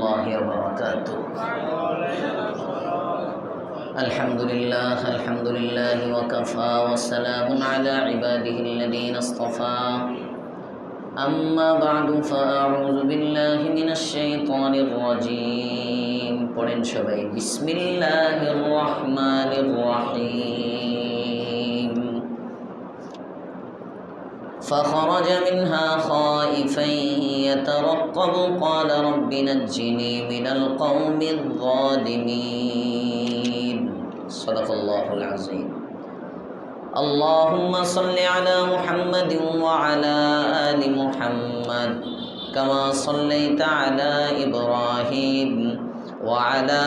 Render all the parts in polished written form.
الله وبركاته. الحمد لله وكفى والسلام على عباده الذين اصطفى. أما بعد فأعوذ بالله من الشيطان الرجيم. পড়েন সবাই, বিসমিল্লাহির রহমানির রহিম. فخرج منها خائفا يترقب قال رب نجني من القوم الظالمين. صدق الله العظيم. اللهم صل على محمد وعلى آل محمد كما صليت على إبراهيم وعلى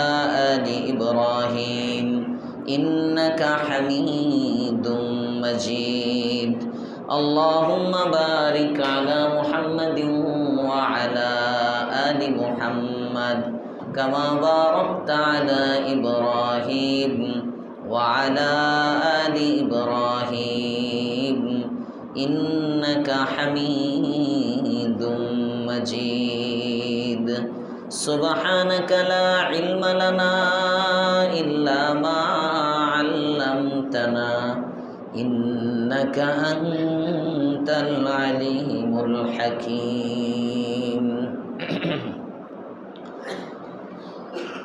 آل إبراهيم إنك حميد مجيد. اللهم بارك على محمد وعلى آل محمد كما باركت على إبراهيم وعلى آل إبراهيم إنك حميد مجيد. سبحانك لا علم لنا إلا ما علمتنا إنك أنت العليم الحكيم.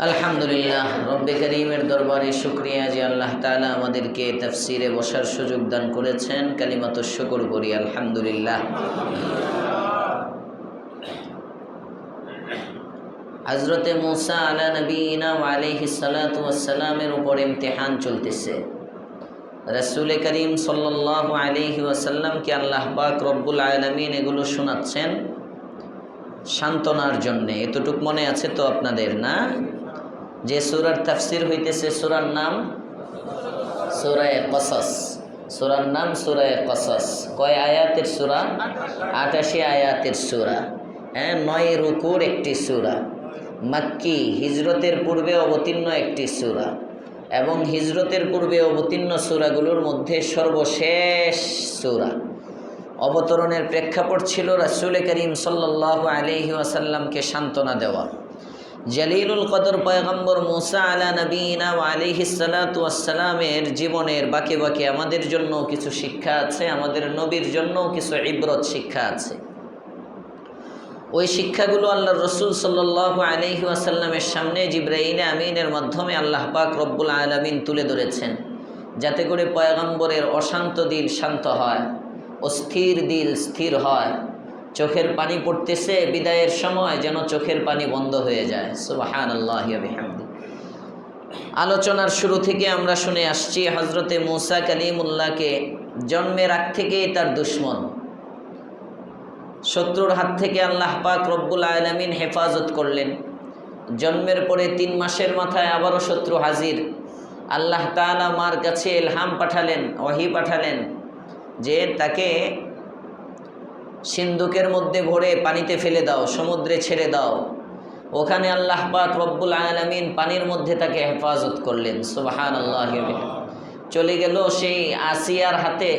আলহামদুলিল্লাহ, রব্বে করিমের দরবারে শুকরিয়া যে আল্লাহ তাআলা আমাদেরকে তাফসিরে বসার সুযোগ দান করেছেন। কালিমাতুশ শুকর করি আলহামদুলিল্লাহ। হযরতে মূসা আলা নবীনা ওয়া আলাইহিস সালাতু ওয়াস সালামের উপর ইমতিহান চলতেছে। রাসূল করিম সাল্লাল্লাহু আলাইহি ওয়াসাল্লামকে আল্লাহ পাক রব্বুল আলামিন এগুলো শোনাচ্ছেন সান্ত্বনার জন্য। এতটুক মনে আছে তো আপনাদের, না? যে সূরার তাফসীর হইতেছে, সূরার নাম সূরা কসস। সূরার নাম সূরা কসস। কয় আয়াতের সূরা? 88 আয়াতের সূরা। 9 রুকুর একটি সূরা। মাক্কি, হিজরতের পূর্বে অবতীর্ণ একটি সূরা এবং হিজরতের পূর্বে অবতীর্ণ সূরাগুলোর মধ্যে সর্বশেষ সূরা। অবতরণের প্রেক্ষাপট ছিল রাসূল করিম সাল্লাল্লাহু আলাইহি ওয়াসাল্লামকে সান্ত্বনা দেওয়া। জলিলুল কদর পয়গম্বর মূসা আলা নবীনা ওয়া আলাইহিস সালাতু ওয়াস সালামের জীবনের বাঁকে বাঁকে আমাদের জন্য কিছু শিক্ষা আছে, আমাদের নবীর জন্য কিছু ইবরত শিক্ষা আছে। ওই শিক্ষাগুলো আল্লাহর রাসূল সাল্লাল্লাহু আলাইহি ওয়াসাল্লামের সামনে জিবরাইল আমিনের মাধ্যমে আল্লাহ পাক রব্বুল আলামিন তুলে ধরেছেন, যাতে করে পয়গম্বরের অশান্ত দিল শান্ত হয়, অস্থির দিল স্থির হয়। চোখের পানি পড়তেছে বিদায়ের সময়, যেন চোখের পানি বন্ধ হয়ে যায়। সুবহানাল্লাহি ওয়া বিহামদিহি। আলোচনার শুরু থেকে আমরা শুনে আসছি হযরতে মূসা কালিমুল্লাহকে জন্মের আগ থেকেই তার দুশমন, শত্রুর হাত থেকে আল্লাহ পাক রব্বুল আলামিন হেফাজত করলেন। জন্মের পরে 3 মাসের মাথায় আবারও শত্রু হাজির। আল্লাহ তাআলা মার কাছে ইলহাম পাঠালেন, ওহী পাঠালেন যে তাকে সিন্ধুকের মধ্যে ভরে পানিতে ফেলে দাও, সমুদ্রে ছেড়ে দাও। ওখানে আল্লাহ পাক রব্বুল আলামিন পানির মধ্যে তাকে হেফাজত করলেন। সুবহানাল্লাহি ওয়া বিহামদিহি। চলে গেল সেই আসিয়ার হাতে।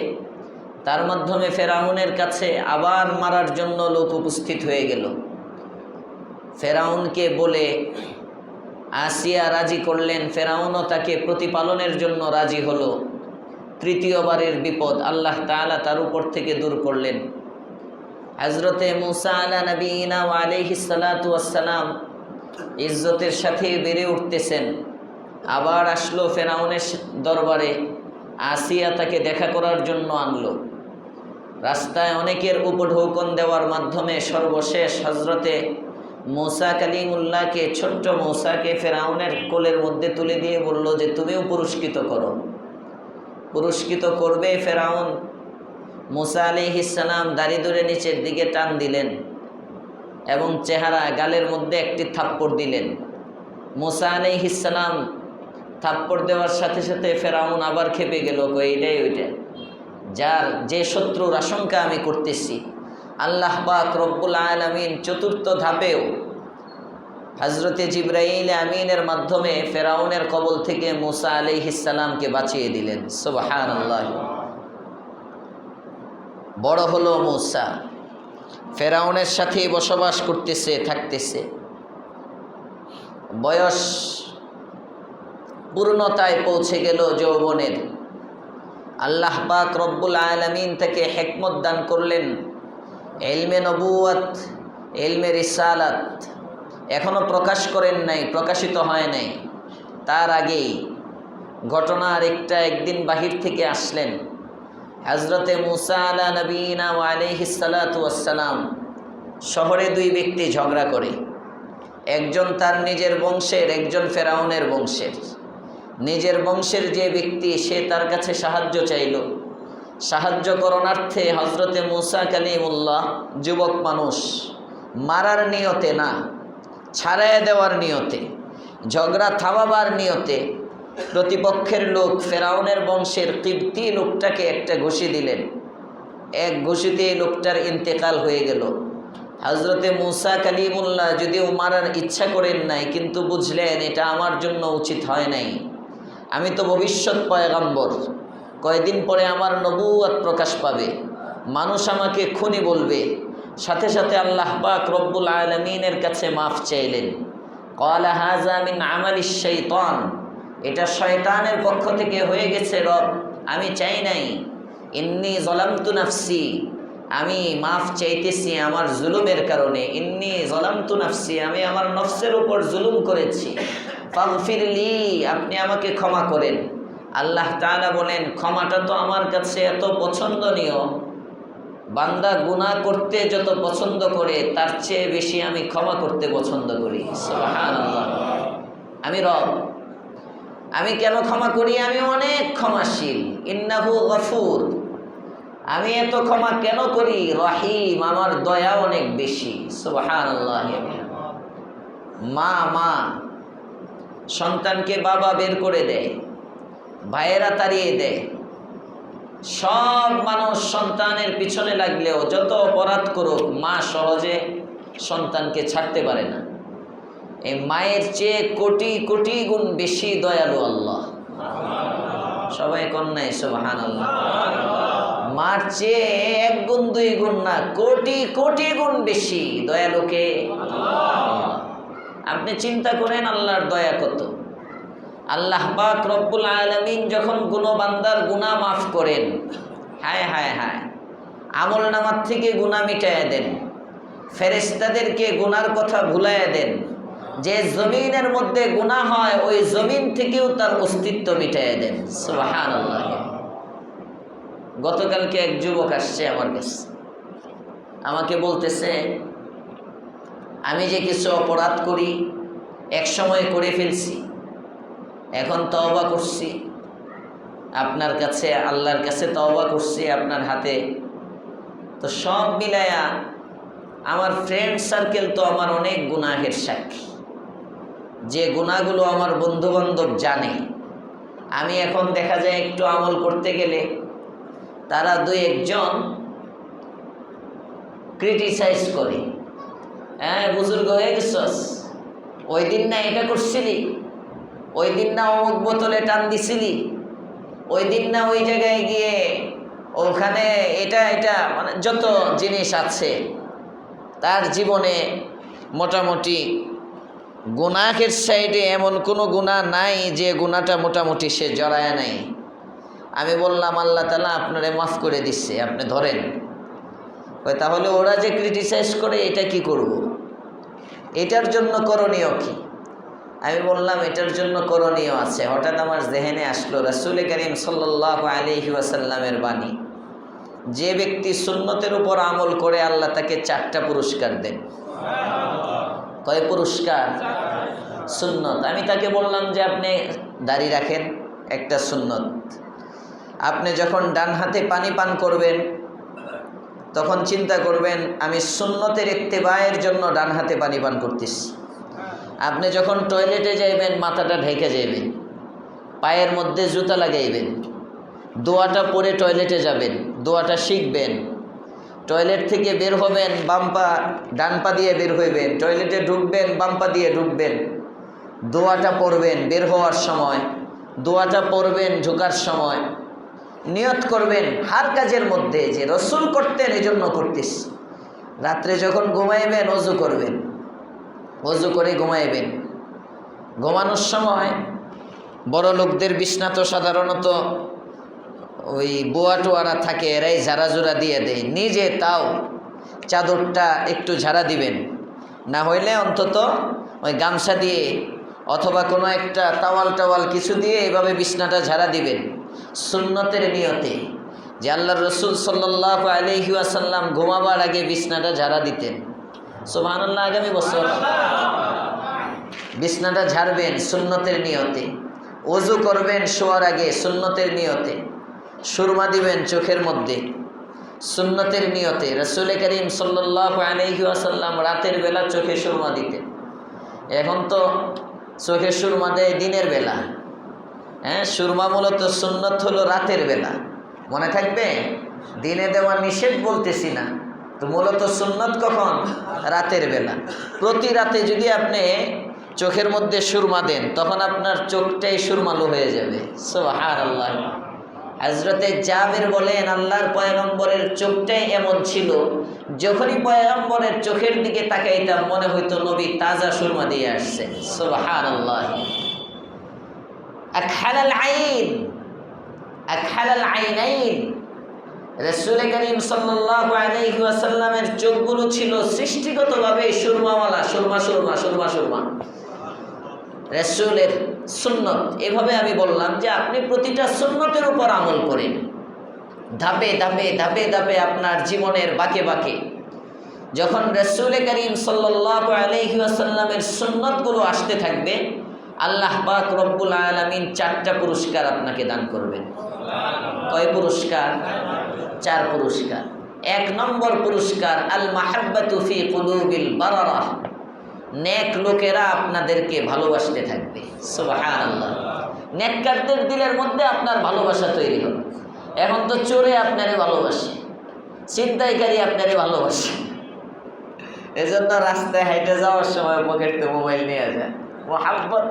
তার মাধ্যমে ফেরাউনের কাছে আবার মারার জন্য লোক উপস্থিত হয়ে গেল। ফেরাউনকে বলে আসিয়া রাজি করলেন, ফেরাউনও তাকে প্রতিপালনের জন্য রাজি হলো। তৃতীয়বারের বিপদ আল্লাহ তাআলা তার উপর থেকে দূর করলেন। হযরতে মূসা আলা নবীনা ওয়া আলাইহিস সালাতু ওয়াস সালাম ইজ্জতের সাথে বেড়ে উঠতেছেন। আবার আসলো ফেরাউনের দরবারে। আসিয়া তাকে দেখা করার জন্য আনলো। রাস্তায় অনেকের উপঢৌকন দেওয়ার মাধ্যমে সর্বশেষ হযরতে মূসা কালিমুল্লাহকে, ছোট্ট মূসাকে ফেরাউনের কোলের মধ্যে তুলে দিয়ে বলল যে তুমিও পুরস্কৃত করো। পুরস্কৃত করবে ফেরাউন। মূসা আলাইহিস সালাম দাড়ি ধরে নিচের দিকে টান দিলেন এবং চেহারা গালের মধ্যে একটি থাপ্পড় দিলেন। মূসা আলাইহিস সালাম থাপ্পড় দেওয়ার সাথে সাথে ফেরাউন আবার খেপে গেল, এইটাই ওইটা, যে শত্রুর আশঙ্কা আমি করতেছি। আল্লাহ পাক রব্বুল আলামিন চতুর্থ ধাপেও হযরতে জিবরাইল আমিনের মাধ্যমে ফেরাউনের কবল থেকে মূসা আলাইহিস সালামকে বাঁচিয়ে দিলেন। সুবহানাল্লাহ। বড় হলো মূসা, ফেরাউনের সাথে বসবাস করতেছে, থাকতেছে। বয়স পূর্ণতায় পৌঁছে গেল যৌবনের। আল্লাহ পাক রব্বুল আলামিন তাকে হিকমত দান করলেন, ইলমে নবুয়ত, ইলমে রিসালাত এখনো প্রকাশ করেন নাই, প্রকাশিত হয় নাই। তার আগেই ঘটনার একদিন বাহির থেকে আসলেন হযরতে মূসা আলা নবীনা ওয়া আলাইহিস সালাতু ওয়াস সালাম। শহরে দুই ব্যক্তি ঝগড়া করে, একজন তার নিজের বংশের, একজন ফেরাউনের বংশের। নিজের বংশের যে ব্যক্তি সে তার কাছে সাহায্য চাইল। সাহায্য করণার্থে হযরতে মূসা কালিমুল্লাহ, যুবক মানুষ, মারার নিয়তে না, ছাড়াইয়া দেওয়ার নিয়তে, ঝগড়া থামাবার নিয়তে প্রতিপক্ষের লোক ফেরাউনের বংশের কিবতি লোকটাকে একটা ঘুষি দিলেন। এক ঘুষিতে লোকটার ইন্তেকাল হয়ে গেল। হযরতে মূসা কালিমুল্লাহ যদিও মারার ইচ্ছা করেন নাই, কিন্তু বুঝলেন এটা আমার জন্য উচিত হয় নাই। আমি তো ভবিষ্যৎ পয়গাম্বর, কয়েকদিন পরে আমার নবুয়ত প্রকাশ পাবে, মানুষ আমাকে খুনি বলবে। সাথে সাথে আল্লাহ পাক রব্বুল আলামিনের কাছে মাফ চাইলেন। ক্বালা হাযা মিন আমালিশ শাইতান, এটা শয়তানের পক্ষ থেকে হয়ে গেছে রব, আমি চাই নাই। ইন্নী যালামতু নাফসি, আমি মাফ চাইতেছি আমার জুলুমের কারণে। ইন্নী যালামতু নাফসি, আমি আমার নফসের উপর জুলুম করেছি। ফাগফিরলি, আপনি আমাকে ক্ষমা করেন। আল্লাহ তাআলা বলেন, ক্ষমাটা তো আমার কাছে এত পছন্দনীয়, বান্দা গুনাহ করতে যত পছন্দ করে তার চেয়ে বেশি আমি ক্ষমা করতে পছন্দ করি। সুবহানাল্লাহ। আমি রব, আমি কেন ক্ষমা করি? আমি অনেক ক্ষমাশীল। ইন্নাহু গফুর, আমি এত ক্ষমা কেন করি? রহিম, আমার দয়া অনেক বেশি। সুবহানাল্লাহ। মা সন্তানকে বাবা বের করে দেয়, ভাইয়েরা তাড়িয়ে দেয়। সব মানুষ সন্তানের পিছনে লাগলেও যত অপরাধ করুক, মা সহজে সন্তানকে ছাড়তে পারে না। এই মায়ের চেয়ে কোটি কোটি গুণ বেশি দয়ালু আল্লাহ। সবাই কন্যায় সুবহানাল্লাহ। মার চেয়ে এক গুণ দুই গুণ না, কোটি কোটি গুণ বেশি দয়ালুকে আল্লাহ। আপনি চিন্তা করেন আল্লাহর দয়া কত। আল্লাহ পাক রব্বুল আলামিন যখন কোনো বান্দার গুনাহ মাফ করেন, হায় হায় হায়, আমল নামার থেকে গুনাহ মিটাইয়া দেন, ফেরেশতাদেরকে গুনার কথা ভুলাইয়া দেন। যে জমিনের মধ্যে গুনাহ হয় ওই জমিন থেকেও তার অস্তিত্ব মিটাইয়া দেন। সুবহানাল্লাহ। গতকালকে এক যুবক আসছে আমার কাছে, আমাকে বলতেছে, আমি যে কিছু অপরাধ করি এক সময় করে ফেলছি, এখন তওবা করছি আপনার কাছে, আল্লাহর কাছে তওবা করছি আপনার হাতে। তো সব মিলায়া আমার ফ্রেন্ড সার্কেল তো আমার অনেক গুনাহের সাক্ষী, যে গুনাহগুলো আমার বন্ধু বান্ধব জানে। আমি এখন দেখা যায় একটু আমল করতে গেলে তারা দুই একজন ক্রিটিসাইজ করে, হ্যাঁ বুজুর্গ হয়ে গেছস, ওই দিন না এটা করছিলি, ওই দিন না অমুক বোতলে টান দিছিলি, ওই দিন না ওই জায়গায় গিয়ে ওখানে এটা মানে যত জিনিস আছে তার জীবনে মোটামুটি গুনাহের সাইডে এমন কোনো গুনাহ নাই যে গুনাহটা মোটামুটি সে জড়ায় নাই। আমি বললাম আল্লাহ তাআলা আপনারে মাফ করে দিচ্ছে, আপনি ধরেন। তাহলে ওরা যে ক্রিটিসাইজ করে এটা কি করব, এটার জন্য করণীয় কি? আমি বললাম এটার জন্য করণীয় আছে। হঠাৎ আমার জেহেনে আসলো রাসূল করিম সাল্লাল্লাহু আলাইহি ওয়াসাল্লামের বাণী, যে ব্যক্তি সুন্নতের উপর আমল করে আল্লাহ তাকে 4টা পুরস্কার দেন। কয় পুরস্কার? সুন্নত। আমি তাকে বললাম যে আপনি দাড়ি রাখেন, একটা সুন্নত। আপনি যখন ডান হাতে পানি পান করবেন তখন চিন্তা করবেন আমি সুন্নতের ইত্তেবায়ের জন্য ডান হাতে পানি পান করতেছি। আপনি যখন টয়লেটে যাইবেন মাথাটা ঢেকে যাইবেন, পায়ের মধ্যে জুতা লাগাইবেন, দোয়াটা পরে টয়লেটে যাবেন, দোয়াটা শিখবেন। টয়লেট থেকে বের হবেন বাম পা ডান পা দিয়ে বের হইবেন, টয়লেটে ঢুকবেন বাম পা দিয়ে ঢুকবেন, দোয়াটা পড়বেন বের হওয়ার সময়, দোয়াটা পড়বেন ঢোকার সময়। নিয়ত করবেন হার কাজের মধ্যে যে রসুল করতেন এজন্য করতেছি। রাত্রে যখন ঘুমাইবেন ওযু করবেন, ওযু করে ঘুমাইবেন। ঘুমানোর সময় বড় লোকদের বিছনা তো সাধারণত ওই বোয়া টোয়ারা থাকে, এরাই ঝাড়াঝুড়া দিয়ে দেয়, নিজে তাও চাদরটা একটু ঝাড়া দিবেন, না হইলে অন্তত ওই গামছা দিয়ে অথবা কোনো একটা টাওয়াল কিছু দিয়ে এইভাবে বিছনাটা ঝাড়া দিবেন সুন্নতের নিয়তে। যে আল্লাহর রসুল সাল্লাল্লাহু আলাইহি ওয়াসাল্লাম ঘুমাবার আগে বিছনাটা ঝাড়া দিতেন। সুবহানাল্লাহ। আগামী বছর বিছনাটা ঝাড়বেন সুন্নতের নিয়তে, ওযু করবেন শোয়ার আগে সুন্নতের নিয়তে, সুরমা দিবেন চোখের মধ্যে সুন্নতের নিয়তে। রাসূল করিম সাল্লাল্লাহু আলাইহি ওয়াসাল্লাম রাতের বেলা চোখে সুরমা দিতেন। এখন তো চোখে সুরমা দেয় দিনের বেলা। সুরমা মূলত সুন্নত হলো রাতের বেলা, মনে থাকবে। দিনে দেওয়া নিষেধ বলতেছি না, তো মূলত সুন্নত কখন? রাতের বেলা। প্রতি রাতে যদি আপনি চোখের মধ্যে সুরমা দেন তখন আপনার চোখটাই সুরমালু হয়ে যাবে। সুবহানাল্লাহ। হযরতে জাবের বলেন, আল্লাহর পয়গম্বরের চোখটাই এমন ছিল, যখনই পয়গম্বরের চোখের দিকে তাকাইতাম মনে হইতো নবী তাজা সুরমা দিয়ে আসছেন। সুবহানাল্লাহ। আকহালাল আইন, আকহালাল আইনাইন। রাসূল করিম সাল্লাল্লাহু আলাইহি ওয়াসাল্লামের চোখগুলো ছিল সৃষ্টিগতভাবে সুরমাওয়ালা, সুরমা। রাসূলের সুন্নত। এভাবে আমি বললাম যে আপনি প্রতিটা সুন্নতের উপর আমল করেন, ধাপে ধাপে আপনার জীবনের বাঁকে বাঁকে। যখন রাসূল করিম সাল্লাল্লাহু আলাইহি ওয়াসাল্লামের সুন্নতগুলো আসতে থাকবে, আল্লাহ পাক রব্বুল আলামিন 4টা পুরস্কার আপনাকে দান করবেন। কয় পুরস্কার? 4 পুরস্কার। 1 নম্বর পুরস্কার আল মাহাব্বাতু ফি কুলুবিল বারারাহ। নেক লোকেরা আপনাদেরকে ভালোবাসতে থাকবে। সুবহানাল্লাহ। নেককারদের দিলের মধ্যে আপনার ভালোবাসা তৈরি হবে। এখন তো চোরে আপনারে ভালোবাসে, ছিনতাইকারী আপনারে ভালোবাসে, এজন্য রাস্তায় হাইটে যাওয়ার সময় পকেটে মোবাইল নিয়ে যায়। মুহাব্বত,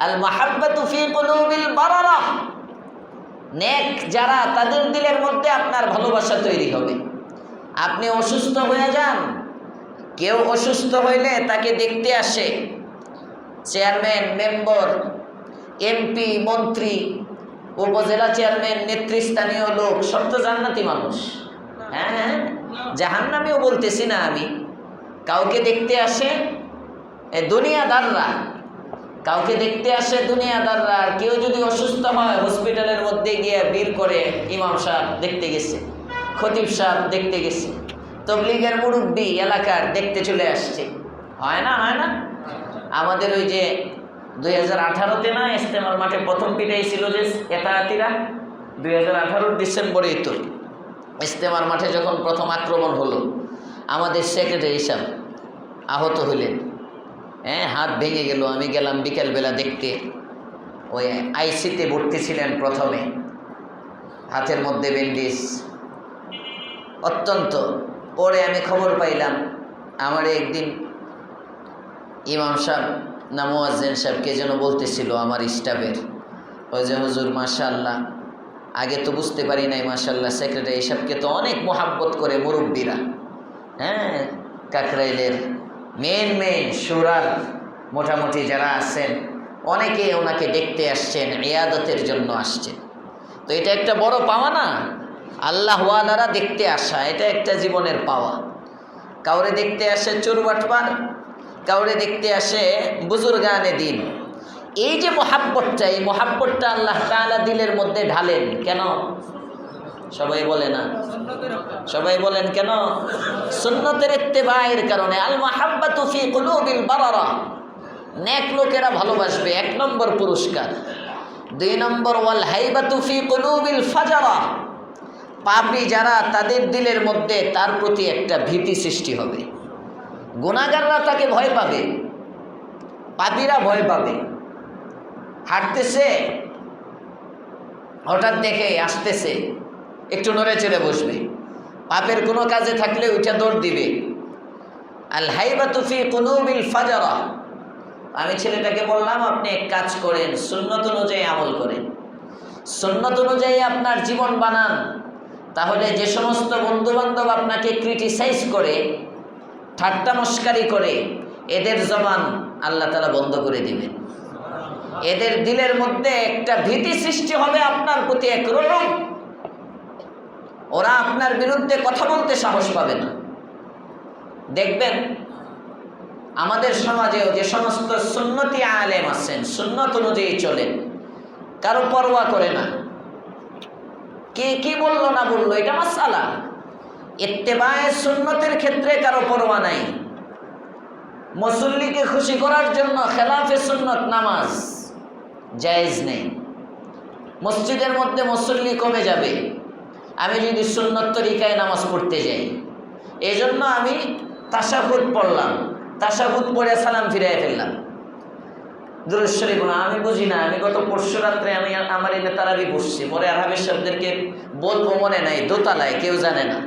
আল মাহাব্বাতু ফি কুলুবিল বারারাহ। নেক যারা, তাদের দিলের মধ্যে আপনার ভালোবাসা তৈরি হবে। আপনি অসুস্থ হয়ে যান, কেউ অসুস্থ হইলে তাকে দেখতে আসে চেয়ারম্যান, মেম্বার, এমপি, মন্ত্রী, উপজেলা চেয়ারম্যান, নেতৃস্থানীয় লোক, সব তো জান্নাতি মানুষ। হ্যাঁ, জাহান্নামীও বলতেছি না আমি। কাউকে দেখতে আসে দুনিয়াদাররা, কাউকে দেখতে আসে দুনিয়াদাররা। আর কেউ যদি অসুস্থ হয় হসপিটালের মধ্যে গিয়ে বীর করে, ইমাম সাহেব দেখতে গেছে, খতিব সাহেব দেখতে গেছে, তবলিগের মুরব্বী এলাকার দেখতে চলে আসছে। হয় না? আমাদের ওই যে 2018-তে না ইজতেমার মাঠে প্রথম পিটাই ছিল যে এতায়াতিরা, 2018 ডিসেম্বরেই তো ইজতেমার মাঠে যখন প্রথম আক্রমণ হলো, আমাদের সেক্রেটারি সাহেব আহত হইলেন। হাত ভেঙে গেল। আমি গেলাম বিকেলবেলা দেখতে। ওই আইসিতে ভর্তি ছিলেন প্রথমে, হাতের মধ্যে ব্যান্ডেজ, অত্যন্ত। পরে আমি খবর পাইলাম, আমার একদিন ইমাম সাহেব না মুয়াজ্জিন সাহেব কে যেন বলতেছিল আমার স্টাফের, ওই যে হুজুর মাশাআল্লাহ, আগে তো বুঝতে পারি নাই, মাশাআল্লাহ সেক্রেটারি সাহেবকে তো অনেক মোহাব্বত করে মুরব্বীরা। কাকরাইলের মেন সুরার মোটামুটি যারা আছেন অনেকে ওনাকে দেখতে আসছেন, ইয়াদতের জন্য আসছেন। তো এটা একটা বড় পাওয়া না, আল্লাহওয়ালারা দেখতে আসা, এটা একটা জীবনের পাওয়া। কাউরে দেখতে আসে চোর বাটপার, কাউরে দেখতে আসে বুজুর্গানে দিন। এই যে মোহাব্বতটা, এই মোহাব্বতটা আল্লাহ তাআলা দিলের মধ্যে ঢালেন কেন? সবাই বলে না, সবাই বলেন কেন? সুন্নতের ইত্তেবায়ের কারণে। আল মাহাব্বাতু ফি কুলুবিল বারারাহ। নেক লোকেরা ভালোবাসবে, 1 নম্বর পুরস্কার। 2 নম্বর ওয়াল হাইবাতু ফি কুলুবিল ফাজারা। পাপী যারা, তাদের দিলের মধ্যে তার প্রতি একটা ভীতি সৃষ্টি হবে। গুনাহগাররা তাকে ভয় পাবে, পাপীরা ভয় পাবে। হাঁটতেছে, হঠাৎ দেখে আসতেছে, একটু নড়ে চড়ে বসবে। পাপের কোনো কাজে থাকলে উঠে দৌড় দিবে। আল হাইবাতু ফি কুলুবিল ফাজারা। আমি ছেলেটাকে বললাম, আপনি এক কাজ করেন, সুন্নত অনুযায়ী আমল করেন, সুন্নত অনুযায়ী আপনার জীবন বানান। তাহলে যে সমস্ত বন্ধুবান্ধব আপনাকে ক্রিটিসাইজ করে, ঠাট্টা মস্কারি করে, এদের জবান আল্লাহ তাআলা বন্ধ করে দিবেন। এদের দিলের মধ্যে একটা ভীতি সৃষ্টি হবে আপনার প্রতি একরকম, ওরা আপনার বিরুদ্ধে কথা বলতে সাহস পাবে না। দেখবেন আমাদের সমাজেও যে সমস্ত সুন্নতি আলেম আছেন, সুন্নত অনুযায়ী চলেন, কারো পরোয়া করে না কে কি বললো না বললো, এটা মাসআলা। ইত্তেবায়ে সুন্নতের ক্ষেত্রে কারো পরোয়া নাই। মুসল্লিকে খুশি করার জন্য খেলাফে সুন্নত নামাজ জায়েজ নেই। মসজিদের মধ্যে মুসল্লি কমে যাবে আমি যদি সুন্নত তরিকায় নামাজ পড়তে যাই। এই জন্য আমি তাশাহুদ পড়লাম, তাশাহুদ পড়ে সালাম ফিরাই ফেললাম, দুরূদ শরীফ আমি বুঝি না। আমি গত পরশু রাত্রে আমি আমার এনে তারাবি পড়ছি, পরে আরহাবের সাহেবদেরকে বলবো মনে নাই, দোতলায় কেউ জানে না।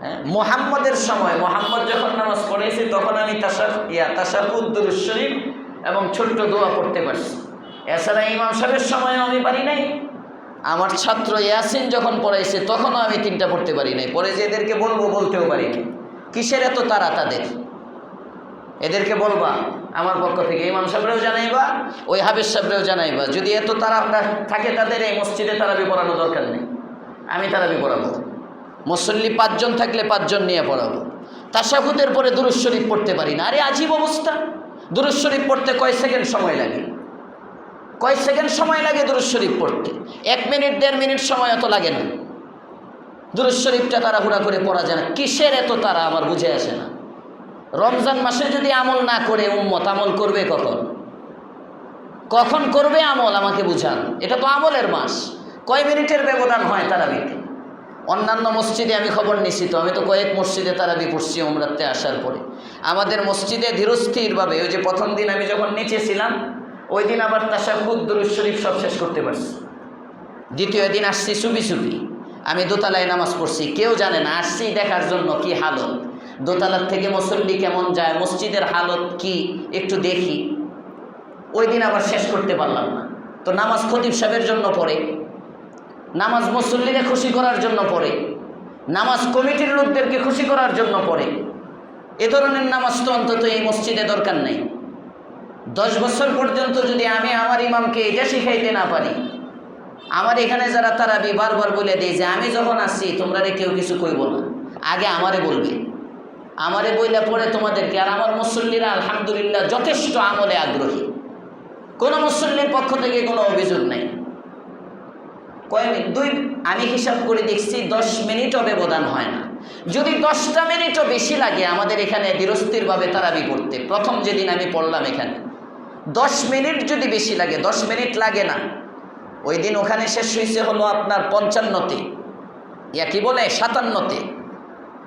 হ্যাঁ, মুহাম্মদের সময় মুহাম্মদ যখন নামাজ পড়েছি তখন আমি তাশাহুদ, দুরূদ শরীফ এবং ছোট্ট দোয়া পড়তে পারছি। এছাড়া ইমাম সাহেবের সময়ও আমি পারি নাই। আমার ছাত্র ইয়াসিন যখন পড়াইছে তখনও আমি 3টা পড়তে পারি নাই। পরে যে এদেরকে বলবো বলতেও পারি নাই। কিসের এত তারা তাদের? এদেরকে বলবা আমার পক্ষ থেকে, ইমাম সাহেবরেও জানাইবা, ওই হাফেজ সাহেবরেও জানাইবা, যদি এত তারা থাকে তাদের এই মসজিদে তারাবি পড়ানো দরকার নেই, আমি তারাবি পড়াবো। মুসল্লি 5 জন থাকলে 5 জন নিয়ে পড়াবো। তাশাহুদের পরে দুরূদ শরীফ পড়তে পারি না। আরে আজীব অবস্থা! দুরূদ শরীফ পড়তে কয় সেকেন্ড সময় লাগে? কয় সেকেন্ড সময় লাগে দুরূদ শরীফ পড়তে? 1 মিনিট 1.5 মিনিট সময় অত লাগে না। দুরূদ শরীফটা তাড়াহুড়া করে পড়া যায় না। কিসের এত তারা আমার বুঝে আসে না। রমজান মাসে যদি আমল না করে উম্মত আমল করবে কখন? কখন করবে আমল আমাকে বুঝান। এটা তো আমলের মাস। কয় মিনিটের ব্যবধান হয় তারাবিতে? অন্যান্য মসজিদে আমি খবর নিছি তো, আমি তো কয়েক মসজিদে তারাবি পড়ছি উমরাতে আসার পরে। আমাদের মসজিদে ধীরস্থিরভাবে, ওই যে প্রথম দিন আমি যখন নিচে ছিলাম ওই দিন আবার তাশাহুদ, দুরূদ শরীফ সব শেষ করতে পারছি। দ্বিতীয় দিন আসছি চুপি চুপি, আমি দোতলায় নামাজ পড়ছি, কেউ জানে না, আসছি দেখার জন্য কি হালত, দোতলার থেকে মুসল্লি কেমন যায়, মসজিদের হালত কি একটু দেখি। ওই দিন আবার শেষ করতে পারলাম না। তো নামাজ খতিব সাহেবের জন্য পড়ে, নামাজ মুসল্লিরে খুশি করার জন্য পড়ে, নামাজ কমিটির লোকদেরকে খুশি করার জন্য পড়ে। এ ধরনের নামাজ তো অন্তত এই মসজিদে দরকার নেই। 10 বছর পর্যন্ত যদি আমি আমার ইমামকে এটা শিখাইতে না পারি, আমার এখানে যারা তারাবি বারবার বলে দেয় যে আমি যখন আসছি তোমরা কেউ কিছু কইব না, আগে আমারে বলবে, আমারে বইলা পড়ে তোমাদেরকে। আর আমার মুসল্লিরা আলহামদুলিল্লাহ যথেষ্ট আমলে আগ্রহী, কোনো মুসল্লির পক্ষ থেকে কোনো অভিযোগ নেই। কয় মিনিট? আমি হিসাব করে দেখছি 10 মিনিটও ব্যবধান হয় না। যদি 10টা মিনিটও বেশি লাগে আমাদের এখানে ধীরস্থিরভাবে তারাবি পড়তে, প্রথম যেদিন আমি পড়লাম এখানে 10 মিনিট যদি বেশি লাগে, 10 মিনিট লাগে না। ওই দিন ওখানে শেষ হয়েছে হলো আপনার 55তে, কি বলে 57তে।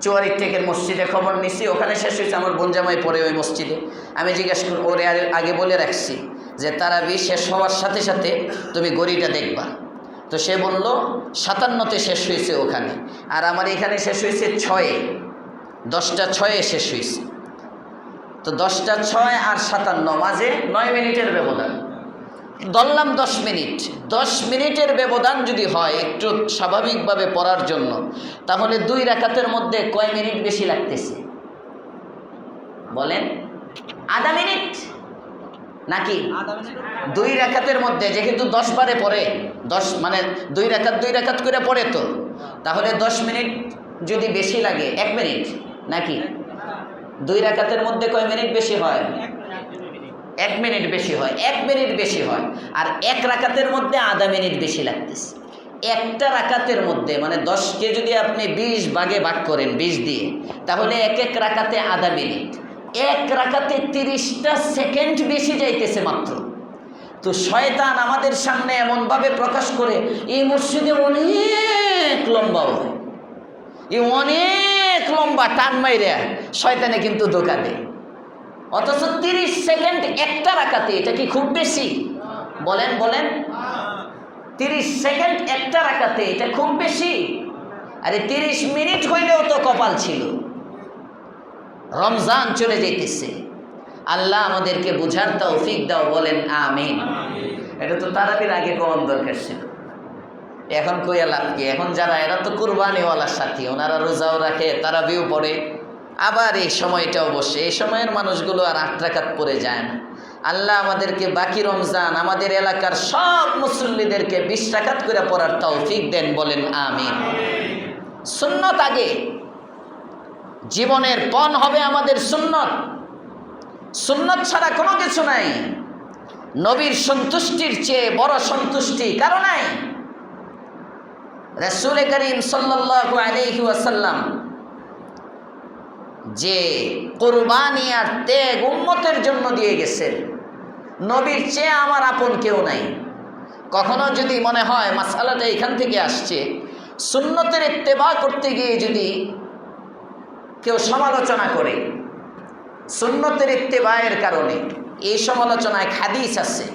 চুয়ারি টেকের মসজিদে খবর নিছি, ওখানে শেষ হয়েছে। আমার বোন জামাই পড়ে ওই মসজিদে। আমি জিজ্ঞাসা করি, ওরে আগে বলে রাখছি যে তারাবি শেষ হওয়ার সাথে সাথে তুমি গড়িটা দেখবা। তো সে বলল 57তে শেষ হয়েছে ওখানে, আর আমার এখানে শেষ হয়েছে 6-এ, 10টা 6-এ শেষ হয়েছে। তো 10টা 6 আর 57 মাঝে 9 মিনিটের ব্যবধান। ধরলাম 10 মিনিট, 10 মিনিটের ব্যবধান যদি হয় একটু স্বাভাবিকভাবে পড়ার জন্য, তাহলে 2 রাকাতের মধ্যে কয় মিনিট বেশি লাগতেছে বলেন? আধা মিনিট নাকি? 2 রাকাতের মধ্যে যেহেতু 10 বারে পড়ে, 10 মানে 2 রাকাত করে পড়ে, তো তাহলে 10 মিনিট যদি বেশি লাগে 1 মিনিট নাকি? 2 রাকাতের মধ্যে কয় মিনিট বেশি হয়? 1 মিনিট বেশি হয়, 1 মিনিট বেশি হয়। আর 1 রাকাতের মধ্যে আধা মিনিট বেশি লাগতেছে। একটা রাকাতের মধ্যে মানে 10কে যদি আপনি 20 ভাগে ভাগ করেন 20 দিয়ে, তাহলে এক রাকাতে আধা মিনিট, 1 রাকাতে 30টা সেকেন্ড বেশি যাইতেছে মাত্র। তো শয়তান আমাদের সামনে এমনভাবে প্রকাশ করে এই মসজিদে অনেক লম্বা হয়, এই অনেক লম্বা টান মাইরা শয়তানে কিন্তু ধোঁকা দেয়। অথচ 30 সেকেন্ড একটা রাকাতে, এটা কি খুব বেশি? বলেন বলেন, 30 সেকেন্ড একটা রাকাতে এটা খুব বেশি? আরে 30 মিনিট হইলেও তো কপাল ছিল। রমজান চলে যাইতেছে, আল্লাহ আমাদেরকে বুঝার তৌফিক দাও, বলেন আমিন। এটা তো তারাবির আগে কোন দরকার ছিল, এখন কইয়া লাভ কি? এখন যারা এরা তো কুরবানিওয়ালার সাথী, ওনারা রোজাও রাখে, তারাবিও পড়ে, আবার এই সময়টাও বসে, এই সময়ের মানুষগুলো আর 8 রাকাত পড়ে যায় না। আল্লাহ আমাদেরকে বাকি রমজান আমাদের এলাকার সব মুসল্লিদেরকে 20 রাকাত করে পড়ার তৌফিক দেন, বলেন আমিন। সুন্নত আগে, জীবনের পণ হবে আমাদের সুন্নত। সুন্নত ছাড়া কোনো কিছু নাই। নবীর সন্তুষ্টির চেয়ে বড় সন্তুষ্টি কারো নাই। রাসূল করিম সাল্লাল্লাহু আলাইহি ওয়াসাল্লাম যে কুরবানি আর ত্যাগ উম্মতের জন্য দিয়ে গেছেন, নবীর চেয়ে আমার আপন কেউ নাই। কখনো যদি মনে হয় মাসআলাটা এখান থেকে আসছে, সুন্নতের ইত্তেবা করতে গিয়ে যদি কেউ সমালোচনা করে সুন্নতের ইত্তেবায়ের কারণে, এই সমালোচনায় হাদিস আছে,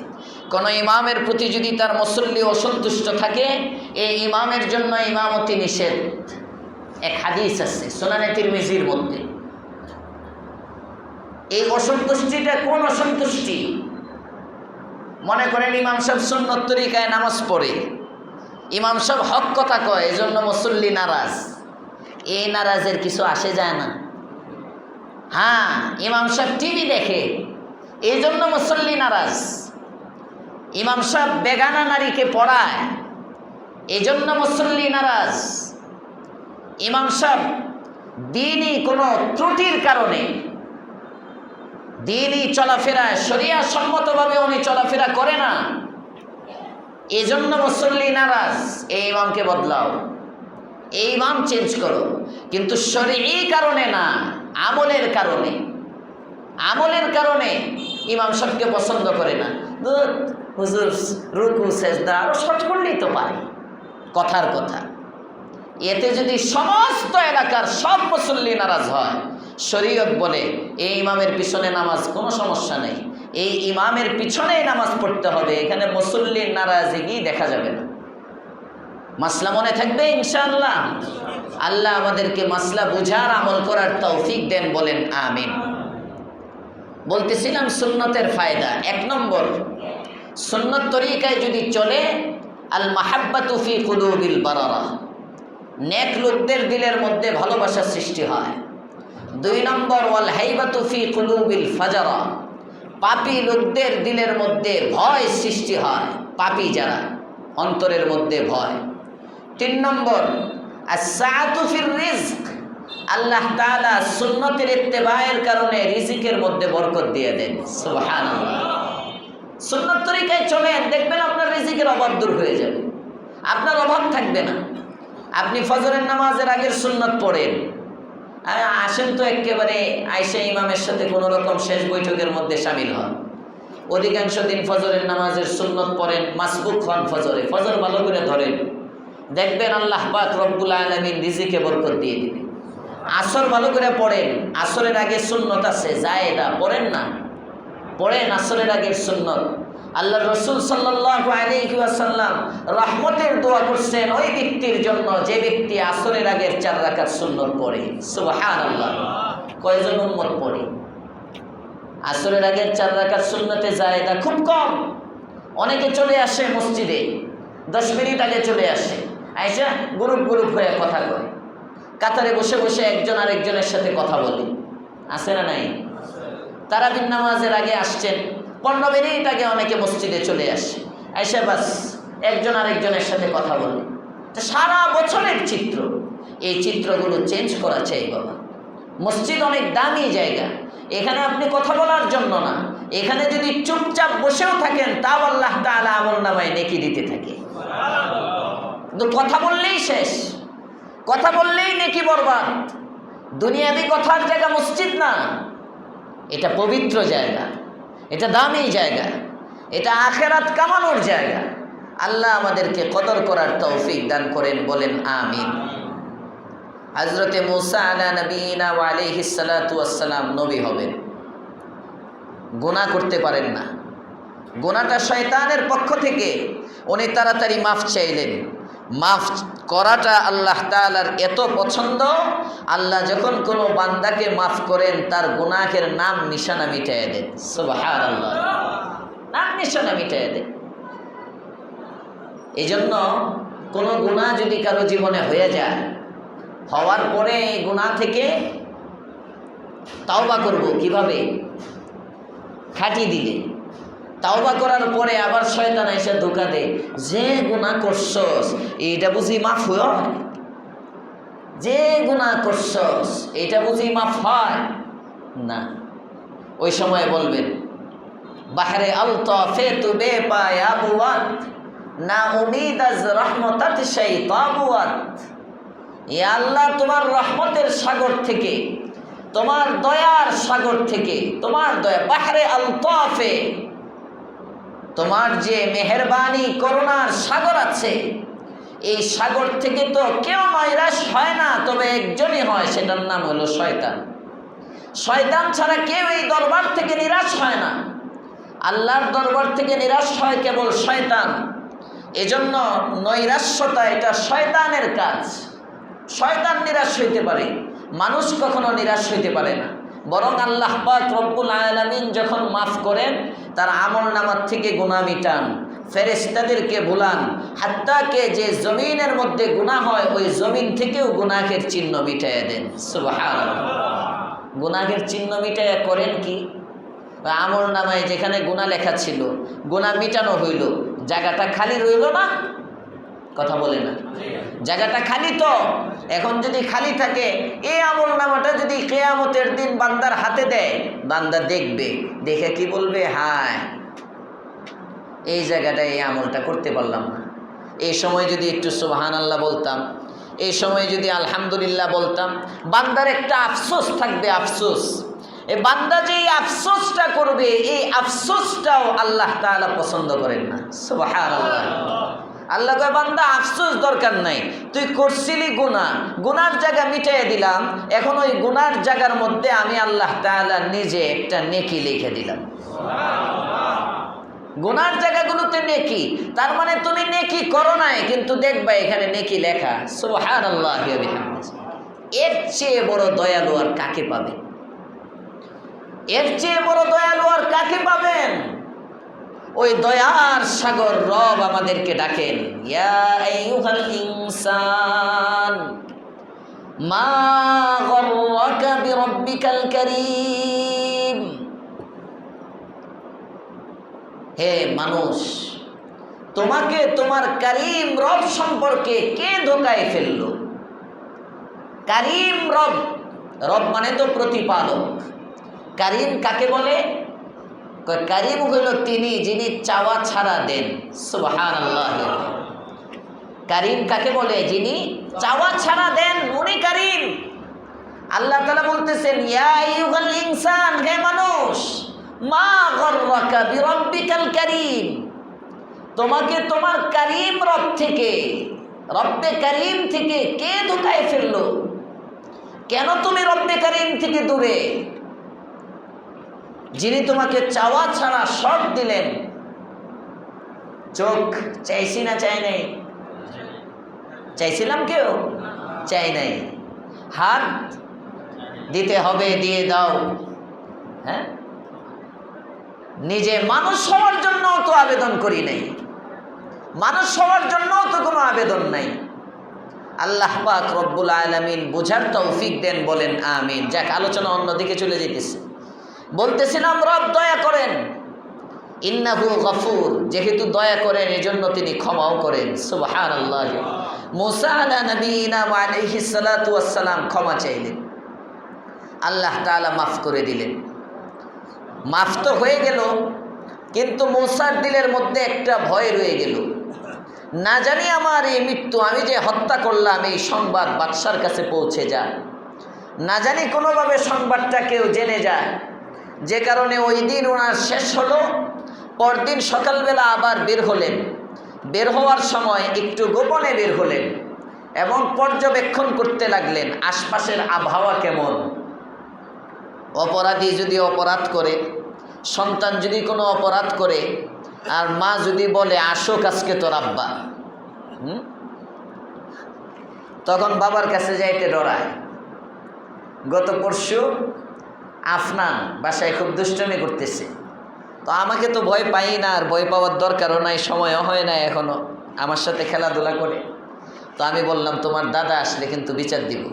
কোনো ইমামের প্রতি যদি তার মুসল্লি অসন্তুষ্ট থাকে, এই ইমামের জন্য ইমামতি নিষেধ। এক হাদিস আছে সুনানে তিরমিজির মধ্যে। এই অসন্তুষ্টিটা কোন অসন্তুষ্টি? মনে করেন ইমাম সাহেব সুন্নত তরিকায় নামাজ পড়ে, ইমাম সাহেব হক কথা কয়, এজন্য মুসল্লি নারাজ। এই নারাজের কিছু আসে যায় না। হ্যাঁ, ইমাম সাহেব টিভি দেখে, এই জন্য মুসল্লি নারাজ। ইমাম সাহেব বেগানা নারীকে পড়ায়, এই জন্য মুসল্লি নারাজ। ইমাম সাহেব দ্বীনি কোনো ত্রুটির কারণে, দ্বীনি চলাফেরায় শরিয়া সম্মতভাবে উনি চলাফেরা করে না, এই জন্য মুসল্লি নারাজ। এই ইমামকে বদলাও, এই ইমাম চেঞ্জ করো। কিন্তু শরঈ কারণে না, আমলের কারণে। আমলের কারণে ইমাম সাহেবকে পছন্দ করে না। হুজুর রুকু সেজদা আরো শর্ট করলেই তো পারে, কথার কথা। এতে যদি সমস্ত এলাকার সব মুসল্লি নারাজ হয়, শরীয়ত বলে এই ইমামের পিছনে নামাজ কোনো সমস্যা নেই, এই ইমামের পিছনেই নামাজ পড়তে হবে, এখানে মুসল্লির নারাজগি দেখা যাবে না। মাসলা মনে থাকবে ইনশাআল্লাহ। আল্লাহ আমাদেরকে মাসলা বুঝার আমল করার তৌফিক দেন, বলেন আমিন। বলতেছিলাম সুন্নতের ফায়দা। 1 নম্বর, সুন্নত তরিকায় যদি চলে, আল মাহাব্বাতু ফি কুলুবিল বারারা, নেক লোকদের দিলের মধ্যে ভালোবাসার সৃষ্টি হয়। 2 নম্বর, ওয়াল হাইবাতু ফি কুলুবিল ফাজারা, পাপী লোকদের দিলের মধ্যে ভয় সৃষ্টি হয়, পাপী যারা, অন্তরের মধ্যে ভয়। 3 নম্বর, আস-সাআতু ফির রিজক, আল্লাহ তাআলা সুন্নতের ইত্তেবায়ের কারণে রিজিকের মধ্যে বরকত দিয়ে দেন। সুবহানাল্লাহ। সুন্নত তরিকায় চলেন, দেখবেন আপনার রিজিকের অভাব দূর হয়ে যাবে, আপনার অভাব থাকবে না। আপনি ফজরের নামাজের আগের সুন্নত পড়েন, আসেন তো একেবারে আয়েশা ইমামের সাথে কোনো রকম শেষ বৈঠকের মধ্যে শামিল হন। অধিকাংশ দিন ফজরের নামাজের সুন্নত পড়েন, মাসবুক হন ফজরে, ফজর ভালো করে ধরেন, দেখবেন আল্লাহ পাক রব্বুল আলামিন রিজিকে বরকত দিয়ে দিবে। আসর ভালো করে পড়েন, আসরের আগে সুন্নত আছে জায়েদা, পড়েন না, পড়েন আসরের আগের সুন্নত। আল্লাহ রসুল সাল্লাল্লাহু আলাইহি ওয়াসাল্লাম রহমতের দোয়া করছেন ওই ব্যক্তির জন্য যে ব্যক্তি আসরের আগের 4 রাকাত সুন্নত পড়ে। সুবহানাল্লাহ। কয়জন উম্মত পড়ে আসরের আগের 4 রাকাত সুন্নতে জায়েদা? খুব কম। অনেকে চলে আসে মসজিদে 10 মিনিট আগে চলে আসে, আয়েশা গ্রুপ গ্রুপ হয়ে কথা কয়, কাতারে বসে বসে একজন আরেকজনের সাথে কথা বলে, আছে না নাই? তারাবির নামাজের আগে আসছেন, 15 মিনিট আগে অনেকে মসজিদে চলে আসে, আয়েশা বাস একজন আরেকজনের সাথে কথা বলে। তো সারা বছরের চিত্র, এই চিত্রগুলো চেঞ্জ করা চাই বাবা। মসজিদ অনেক দামি জায়গা, এখানে আপনি কথা বলার জন্য না, এখানে যদি চুপচাপ বসেও থাকেন তাও আল্লাহ তাআলা আমলনামায় নেকি দিতে থাকে। কিন্তু কথা বললেই শেষ, কথা বললেই নেকি বরবাদ। দুনিয়াবি কথার জায়গা মসজিদ না, এটা পবিত্র জায়গা, এটা দামি জায়গা, এটা আখেরাত কামানোর জায়গা। আল্লাহ আমাদেরকে কদর করার তৌফিক দান করেন, বলেন আমিন। হযরতে মূসা আলা নবীনা ওয়া আলাইহিস সালাতু ওয়াস সালাম নবী হবেন, গুনাহ করতে পারেন না। গুনাহটা শয়তানের পক্ষ থেকে, উনি তাড়াতাড়ি মাফ চাইলেন। মাফ করাটা আল্লাহ তাআলার এত পছন্দ, আল্লাহ যখন কোনো বান্দাকে মাফ করেন তার গুনাহের নাম নিশানা মিটাইয়া দেন। সুবহানাল্লাহ। নাম নিশানা মিটাইয়া দেন। এই জন্য কোনো গুনাহ যদি কারো জীবনে হয়ে যায়, হওয়ার পরে এই গুনাহ থেকে তাওবা করব কিভাবে? খাঁটি দিলে। তাওবা করার পরে আবার শয়তান এসে ধোঁকা দেয়, যে গুনাহ করছস এইটা বুঝি মাফ হয়? যে গুনাহ করছস এটা বুঝি মাফ হয় না। ওই সময় বলবেন, বাহরে আলতাফে তু বেপায় আবুয়াত, না উমিদ আজ রহমতাত শাইতাবুয়াত। এ আল্লাহ, তোমার রহমতের সাগর থেকে, তোমার দয়ার সাগর থেকে, তোমার দয়া বাহরে আলতাফে, তোমার যে মেহেরবানি করুণার সাগর আছে, এই সাগর থেকে তো কেউ নৈরাশ হয় না, তবে একজনই হয়, সেটার নাম হলো শয়তান। শয়তান ছাড়া কেউ এই দরবার থেকে নিরাশ হয় না। আল্লাহর দরবার থেকে নিরাশ হয় কেবল শয়তান। এজন্য নৈরাশ্যতা এটা শয়তানের কাজ। শয়তান নিরাশ হইতে পারে, মানুষ কখনো নিরাশ হইতে পারে না। বরং আল্লাহ পাক রব্বুল আলামিন যখন মাফ করেন, তার আমলনামার থেকে গুনাহ মিটান, ফেরেশতাদেরকে ভুলান, হাত্তাকে যে জমিনের মধ্যে গুনাহ হয় ওই জমিন থেকেও গুনাহের চিহ্ন মিটাইয়া দেন। সুবহানাল্লাহ। গুনাহের চিহ্ন মিটাইয়া করেন কি? আমলনামায় যেখানে গুনাহ লেখা ছিল, গুনাহ মিটানো হইল, জায়গাটা খালি রইল না? কথা বলে না? জায়গাটা খালি তো। এখন যদি খালি থাকে, এই আমলনামাটা যদি কিয়ামতের দিন বান্দার হাতে দেয়, বান্দা দেখবে, দেখে কি বলবে? হায়, এই জায়গাটায় এই আমলটা করতে পারলাম না। এই সময় যদি একটু সুবহানাল্লাহ বলতাম, এই সময় যদি আলহামদুলিল্লাহ বলতাম, বান্দার একটা আফসোস থাকবে। আফসোস, এই বান্দা যে এই আফসোসটা করবে, এই আফসোসটাও আল্লাহ তাআলা পছন্দ করেন না। সুবহানাল্লাহ। আল্লাহ কয়, বান্দা আফসোস দরকার নাই, তুই করছিলি গুনাহ, গুনার জায়গা মিটাইয়া দিলাম, এখন ওই গুনার জায়গার মধ্যে আমি আল্লাহ তাআলা নিজে একটা নেকি লিখে দিলাম। গুনার জায়গাগুলোতে নেকি, তার মানে তুমি নেকি করো নাই, কিন্তু দেখবা এখানে নেকি লেখা। সুবহানাল্লাহি ওয়া বিহামদিহি। এর চেয়ে বড় দয়ালু আর কাকে পাবেন? এর চেয়ে বড় দয়ালু আর কাকে পাবেন? ওই দয়ার সাগর রব আমাদেরকে ডাকেন, ইয়া আইয়ুহাল ইনসান মা গররাকা বিরব্বিকাল কারীম। হে মানুষ, তোমাকে তোমার কারীম রব সম্পর্কে কে ধোঁকায় ফেললো? কারীম রব, রব মানে তো প্রতিপালক। কারীম কাকে বলে? কারীম হইল তিনি যিনি চাওয়া ছাড়া দেন। সুবহানাল্লাহ। কারীম কাকে বলে? যিনি চাওয়া ছাড়া দেন, উনি কারীম। আল্লাহ তাআলা বলতেছেন, ইয়া আইয়ুহাল ইনসান, হে মানুষ, মা গররাকা বিরব্বিকাল কারীম, তোমাকে তোমার কারীম রব থেকে, রব্বে কারীম থেকে কে ধোঁকায় ফেললো? কেন তুমি রব্বে কারীম থেকে দূরে? যিনি তোমাকে চাওয়া ছাড়া সব দিলেন। চোখ চাইছি না চাই নাই? চাইছিলাম কেউ? চাই নাই। হাত দিতে হবে, দিয়ে দাও। হ্যাঁ, নিজে মানুষ হওয়ার জন্য তো আবেদন করি নাই, মানুষ হওয়ার জন্য তো কোনো আবেদন নাই। আল্লাহ পাক রব্বুল আলামিন বোঝার তৌফিক দেন, বলেন আমিন। যাক, আলোচনা অন্যদিকে চলে যেতেছে। বলতেছিলাম রব দয়া করেন, ইন্নাহু গফুর, যেহেতু দয়া করেন এজন্য তিনি ক্ষমাও করেন। সুবহানাল্লাহ। মুসা আলা নবিয়িনা ওয়া আলাইহিস সালাতু ওয়াস সালাম ক্ষমা চাইলেন, আল্লাহ তাআলা মাফ করে দিলেন। মাফ তো হয়ে গেল, কিন্তু মুসার দিলের মধ্যে একটা ভয় রয়ে গেল। না জানি আমার এই মৃত্যু, আমি যে হত্যা করলাম, এই সংবাদ বাদশার কাছে পৌঁছে যায়, না জানি কোনোভাবে সংবাদটা কেউ জেনে যায়, যে কারণে ওই দিন ওনার শেষ হলো। পরদিন সকালবেলা আবার বের হলেন। বের হওয়ার সময় একটু গোপনে বের হলেন এবং পর্যবেক্ষণ করতে লাগলেন আশপাশের আবহাওয়া কেমন। অপরাধী যদি অপরাধ করে, সন্তান যদি কোনো অপরাধ করে, আর মা যদি বলে আসো আজকে তোর আব্বা, তখন বাবার কাছে যাইতে ডরায়। গত পরশু আফনান বাসায় খুব দুষ্টমি করতেছে, তো আমাকে তো ভয় পাই না, আর ভয় পাওয়ার দরকারও নাই, সময়ও হয় না এখনও, আমার সাথে খেলাধুলা করে। তো আমি বললাম তোমার দাদা আসলে কিন্তু বিচার দিব।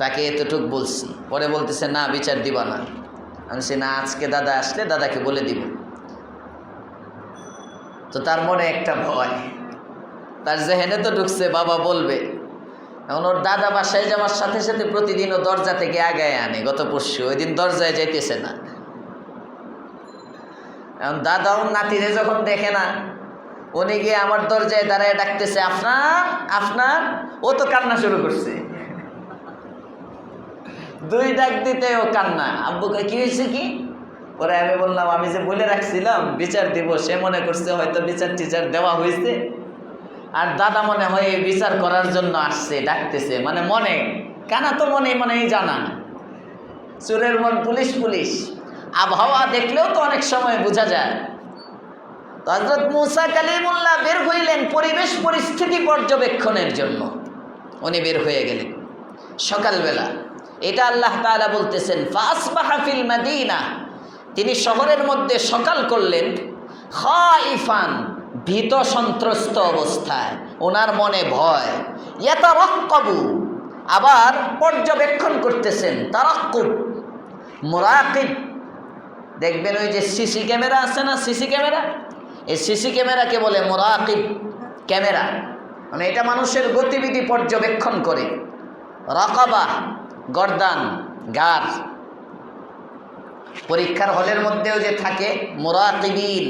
তাকে এতটুক বলছি, পরে বলতেছে না বিচার দিবা না। আমি বলছি না, আজকে দাদা আসলে দাদাকে বলে দিব। তো তার মনে একটা ভয়, তার জেহেনে তো ঢুকছে বাবা বলবে। এখন ওর দাদা বাসায় যাওয়ার সাথে সাথে প্রতিদিন ও দরজা থেকে আগায় আনে। গত পরশু ওই দিন দরজায় যাইতেছে না। এখন দাদা ওর নাতিরে যখন দেখে না, উনি গিয়ে আমার দরজায় দাঁড়ায় ডাকতেছে আফনান আফনান, ও তো কান্না শুরু করছে। দুই ডাক দিতে ও কান্না। আব্বুকে কি হয়েছে কি? পরে আমি বললাম আমি যে বলে রাখছিলাম বিচার দিব, সে মনে করছে হয়তো বিচার টিচার দেওয়া হয়েছে, আর দাদা মনে হয় এই বিচার করার জন্য আসছে, ডাকতেছে। মানে মনে কানা তো মনেই জানা, চোরের মন পুলিশ পুলিশ। আবহাওয়া দেখলেও তো অনেক সময় বোঝা যায়। তো হযরত মূসা কালিমুল্লাহ বের হইলেন পরিবেশ পরিস্থিতি পর্যবেক্ষণের জন্য। উনি বের হয়ে গেলেন সকালবেলা। এটা আল্লাহ তাআলা বলতেছেন ফাসবাহা ফিল মাদিনা, তিনি শহরের মধ্যে সকাল করলেন খাইফান, ভীত সন্ত্রস্ত অবস্থায়, ওনার মনে ভয়। ইয়াতারাক্কাবু, আবার পর্যবেক্ষণ করতেছেন। তারাক্কুব, মুরাকিব। দেখবেন ওই যে সিসি ক্যামেরা আছে না, সিসি ক্যামেরা, এই সিসি ক্যামেরাকে বলে মুরাকিব ক্যামেরা। মানে এটা মানুষের গতিবিধি পর্যবেক্ষণ করে। রাকাবা, গর্দান, গার। পরীক্ষার হলের মধ্যেও যে থাকে মুরাকিবিন,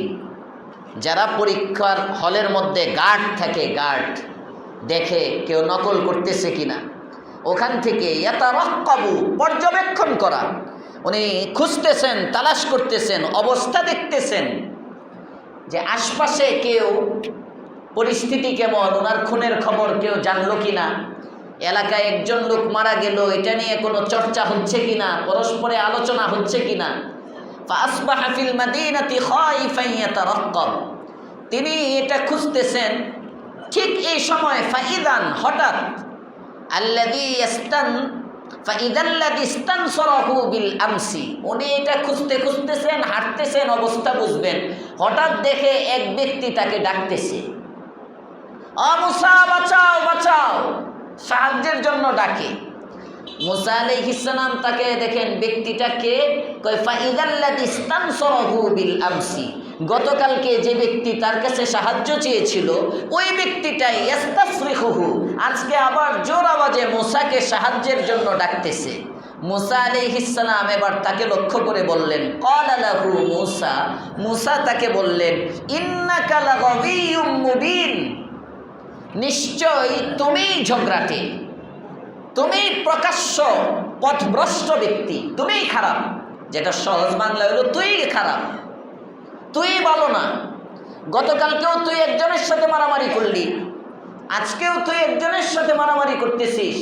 যারা পরীক্ষার হলের মধ্যে গার্ড থাকে, গার্ড দেখে কেউ নকল করতেছে কিনা। ওখান থেকে ইয়াতারাক্কাবু, পর্যবেক্ষণ করা। উনি খুঁজতেছেন, তালাশ করতেছেন, অবস্থা দেখতেছেন যে আশপাশে কেউ, পরিস্থিতি কেমন, ওনার খুনের খবর কেউ জানলো কিনা, এলাকায় একজন লোক মারা গেল, এটা নিয়ে কোনো চর্চা হচ্ছে কিনা, পরস্পরে আলোচনা হচ্ছে কিনা। ফাসবাহা ফিল মাদিনাতি খাইফান ইয়াতারাক্কাব, তিনি এটা খুঁজতেছেন। ঠিক এই সময় ফাইদান, হঠাৎ ফাইদাল্লাযী ইস্তানসারাহু বিল আমসি, উনি এটা খুঁজতেছেন, হাঁটতেছেন, অবস্থা বুঝবেন। হঠাৎ দেখে এক ব্যক্তি তাকে ডাকতেছে, ও মূসা বাঁচাও বাঁচাও, সাহায্যের জন্য ডাকে। মূসা আলাইহিস সালাম তাকে দেখেন, ব্যক্তিটাকে কয় ফাইদাল্লাযী ইস্তানসারাহু বিল আমসি, গতকালকে যে ব্যক্তি তার কাছে সাহায্য চেয়েছিল ওই ব্যক্তিটাই ইস্তাসরিখুহু, আজকে আবার জোর আওয়াজে মূসাকে সাহায্যের জন্য ডাকতেছে। মূসা আলাইহিস সালাম এবার তাকে লক্ষ্য করে বললেন, ক্বালা লাহু মূসা, মূসা তাকে বললেন, ইন্নাকা লাগাবিয়্যুম মুবিন, নিশ্চয় তুমি ঝগড়াটে, তুমি প্রকাশ্য পথভ্রষ্ট ব্যক্তি, তুমিই খারাপ। যেটা সহজ বাংলা হলো তুই খারাপ, তুই ভালো না। গতকালকেও তুই একজনের সাথে মারামারি করলি, আজকেও তুই একজনের সাথে মারামারি করতেছিস।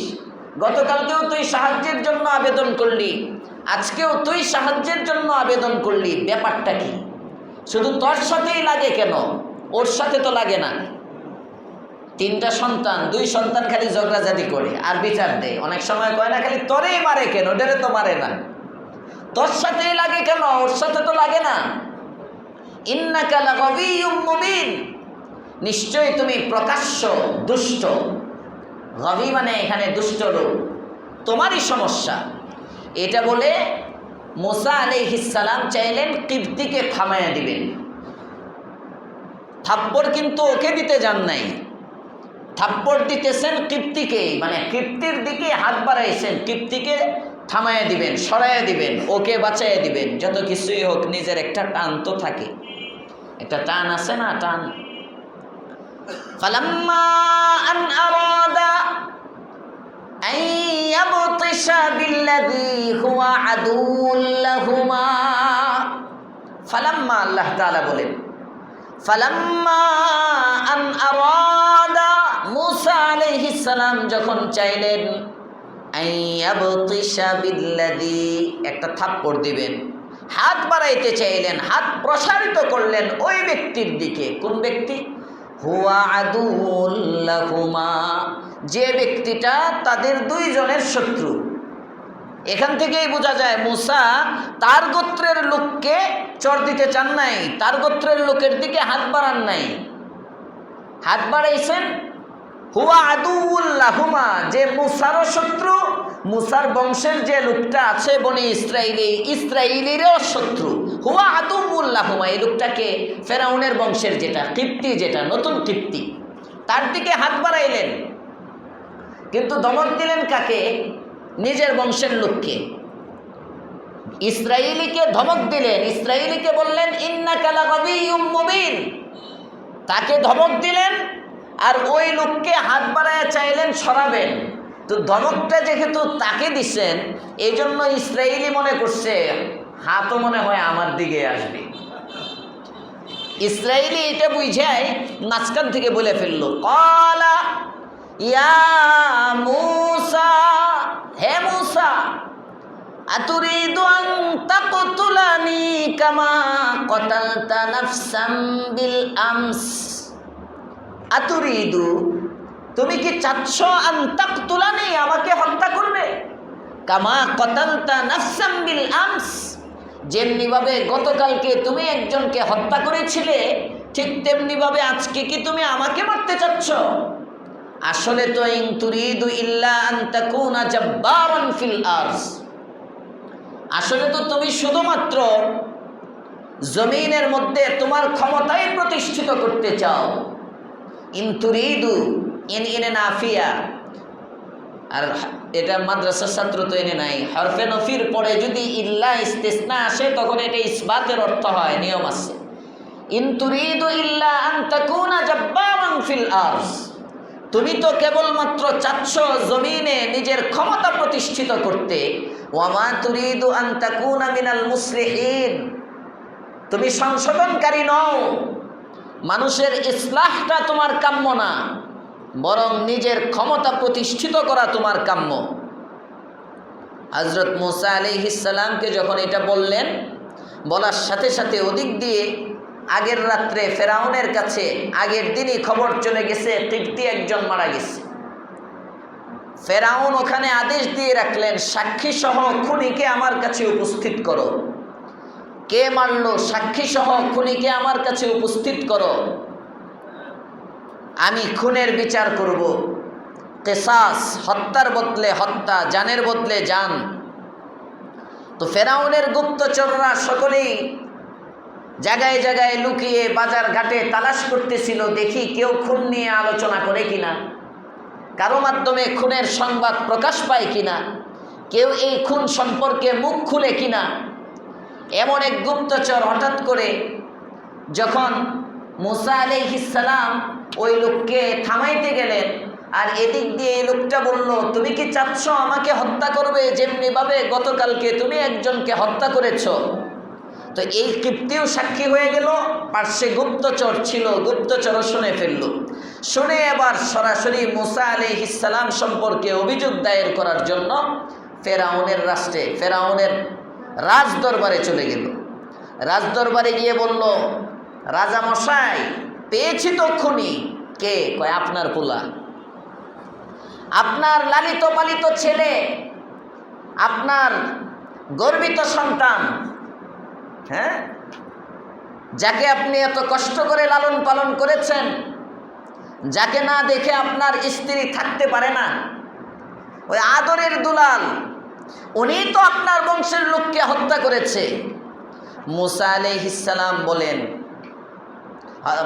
গতকালকেও তুই সাহায্যের জন্য আবেদন করলি, আজকেও তুই সাহায্যের জন্য আবেদন করলি। ব্যাপারটা কি? শুধু তোর সাথেই লাগে কেন? ওর সাথে তো লাগে না। তিনটা সন্তান, দুই সন্তান খালি ঝগড়াঝাটি করে আর বিচার দেয়। অনেক সময় কয় না খালি তোরেই মারে কেন, ওটারে তো মারে না। তোর সাথেই লাগে কেন, ওর সাথে তো লাগে না। ইন্নাকা লাগাবিয়্যুম মুবিন, নিশ্চয়ই তুমি প্রকাশ্য দুষ্ট। গাবি মানে এখানে দুষ্ট লোক, তোমারই সমস্যা। এটা বলে মূসা আলাইহিস সালাম চাইলেন কিবতীকে থামায়া দিবেন। থাপ্পড় কিন্তু ওকে দিতে যান নাই, থাপ্পড় দিতেছেন কিবতীকে, মানে কিবতীর দিকে হাত বাড়াইছেন, কিবতীকে থামায়া দিবেন, সরাইয়া দিবেন, ওকে বাঁচাইয়া দিবেন। যত কিছুই হোক নিজের একটা টান তো থাকে, একটা টান আছে না, টান। ফালাম্মা আন আরাদা আন ইয়াবতিশা বিল্লাযী হুয়া আদুউল লাহুমা, ফালাম্মা, আল্লাহ তাআলা বলেন ফালাম্মা আন আরাদা, মূসা আলাইহিস সালাম যখন চাইলেন আন ইয়াবতিশা বিল্লাযী, একটা থাপ্পড় দিবেন, হাত বাড়াইতে চাইলেন, হাত প্রসারিত করলেন ওই ব্যক্তির দিকে। কোন ব্যক্তি? হুয়া আদুউল লাহুমা, যে ব্যক্তিটা তাদের দুইজনের শত্রু। এখান থেকেই বোঝা যায় মূসা তার গোত্রের লোককে চর দিতে চান নাই, তার গোত্রের লোকের দিকে হাত বাড়ান নাই। হাত বাড়াইছেন হুয়া আদুউল্লাহুমা, যে মুসারও শত্রু, মুসার বংশের যে লোকটা আছে বনি ইসরাইলিরও শত্রু। হুয়া আদুউল্লাহুমা, এই লোকটাকে ফেরাউনের বংশের যেটা কিপ্তি, যেটা নতুন কিপ্তি, তার দিকে হাত বাড়াইলেন, কিন্তু ধমক দিলেন কাকে? নিজের বংশের লোককে, ইসরাইলিকে ধমক দিলেন। ইসরাইলিকে বললেন ইন্নাকা লাগাবিয়্যুম মুবিন, তাকে ধমক দিলেন, আর ওই লোককে হাত বাড়ায় চাইলেন সরাবেন। তো ধমকটা যেহেতু তাকে দিচ্ছেন, এই জন্য ইসরাইলি মনে করছে হাতও মনে হয় আমার দিকে আসবে। ইসরাইলি এটা বুঝায় মাঝখান থেকে বলে ফেললো, ক্বালা ইয়া মূসা, হে মূসা, আতুরিদু আন তাকতুলানি কামা কতালতা নাফসাম বিল আমস। আতুরিদু, তুমি কি চাচ্ছ আন তাকতুলানি, আমাকে হত্যা করবে? কামা কতালতা নাফসাম বিল আমস, যেমনিভাবে গতকালকে তুমি একজনকে হত্যা করেছিলে, ঠিক তেমনিভাবে আজকে কি তুমি আমাকে মারতে চাচ্ছ? আসলে তো ইন তুরিদু ইল্লা আন তাকুনা জাব্বারান ফিল আরজ, আসলে তো তুমি শুধুমাত্র জমিনের মধ্যে তোমার ক্ষমতাই প্রতিষ্ঠিত করতে চাও। ইন তুরিদু, ইনে নাফিয়া, আর এটা মাদ্রাসার ছাত্র তো এনে নাই, হরফে নফির পরে যদি ইল্লা ইস্তিসনা আসে তখন এটা ইসবাতের অর্থ হয়, নিয়ম আছে। ইন তুরিদু ইল্লা আন তাকুনা জাব্বারান ফিল আরজ, তুমি তো কেবলমাত্র চাচ্ছ জমিনে নিজের ক্ষমতা প্রতিষ্ঠিত করতে। ওয়ামা তুরিদু আন তাকুনা মিনাল মুসলিহিন, তুমি সংশোধনকারী নও, মানুষের ইসলাহটা তোমার কাম্য না, বরং নিজের ক্ষমতা প্রতিষ্ঠিত করা তোমার কাম্য। হযরত মূসা আলাইহিস সালামকে যখন এটা বললেন, বলার সাথে সাথে ওদিক দিয়ে আগের রাত্রে ফেরাউনের কাছে আগের দিনই খবর চলে গেছে কিপ্তি একজন মারা গেছে। ফেরাউন ওখানে আদেশ দিয়ে রাখলেন, সাক্ষী সহ খুনিকে আমার কাছে উপস্থিত করো। কে মারলো? সাক্ষী সহ খুনিকে আমার কাছে উপস্থিত করো, আমি খুনের বিচার করব। কিসাস, হত্যার বদলে হত্যা, জানের বদলে জান। তো ফেরাউনের গুপ্তচররা সকলেই জায়গায় জায়গায় লুকিয়ে বাজার ঘাটে তালাশ করতেছিল, দেখি কেউ খুন নিয়ে আলোচনা করে কিনা, কারো মাধ্যমে খুনের সংবাদ প্রকাশ পায় কিনা, কেউ এই খুন সম্পর্কে মুখ খুলে কিনা। এমন এক গুপ্তচর হঠাৎ করে যখন মূসা আলাইহিস সালাম ওই লোককে থামাইতে গেলেন, আর এদিক দিয়ে এই লোকটা বলল, তুমি কি চাচ্ছ আমাকে হত্যা করবে যেমনিভাবে গতকালকে তুমি একজনকে হত্যা করেছ? তো এই কিপ্তিও সাক্ষী হয়ে গেল, পার্শ্বে গুপ্তচর ছিল, গুপ্তচরও শুনে ফেলল। শুনে এবার সরাসরি মূসা আলাইহিস সালাম সম্পর্কে অভিযোগ দায়ের করার জন্য ফেরাউনের রাষ্ট্রে, ফেরাউনের রাজ দরবারে চলে গেল। রাজ দরবারে গিয়ে বলল, রাজা মশাই, পেয়েছি তো খুনি। কে? কয় আপনার পোলা, আপনার লালিত পালিত ছেলে, আপনার গর্বিত সন্তান, হ্যাঁ, যাকে আপনি এত কষ্ট করে লালন পালন করেছেন, যাকে না দেখে আপনার স্ত্রী থাকতে পারে না, ওই আদরের দুলাল, উনি তো আপনার বংশের লোককে হত্যা করেছে। মূসা আলাইহিস সালাম বলেন,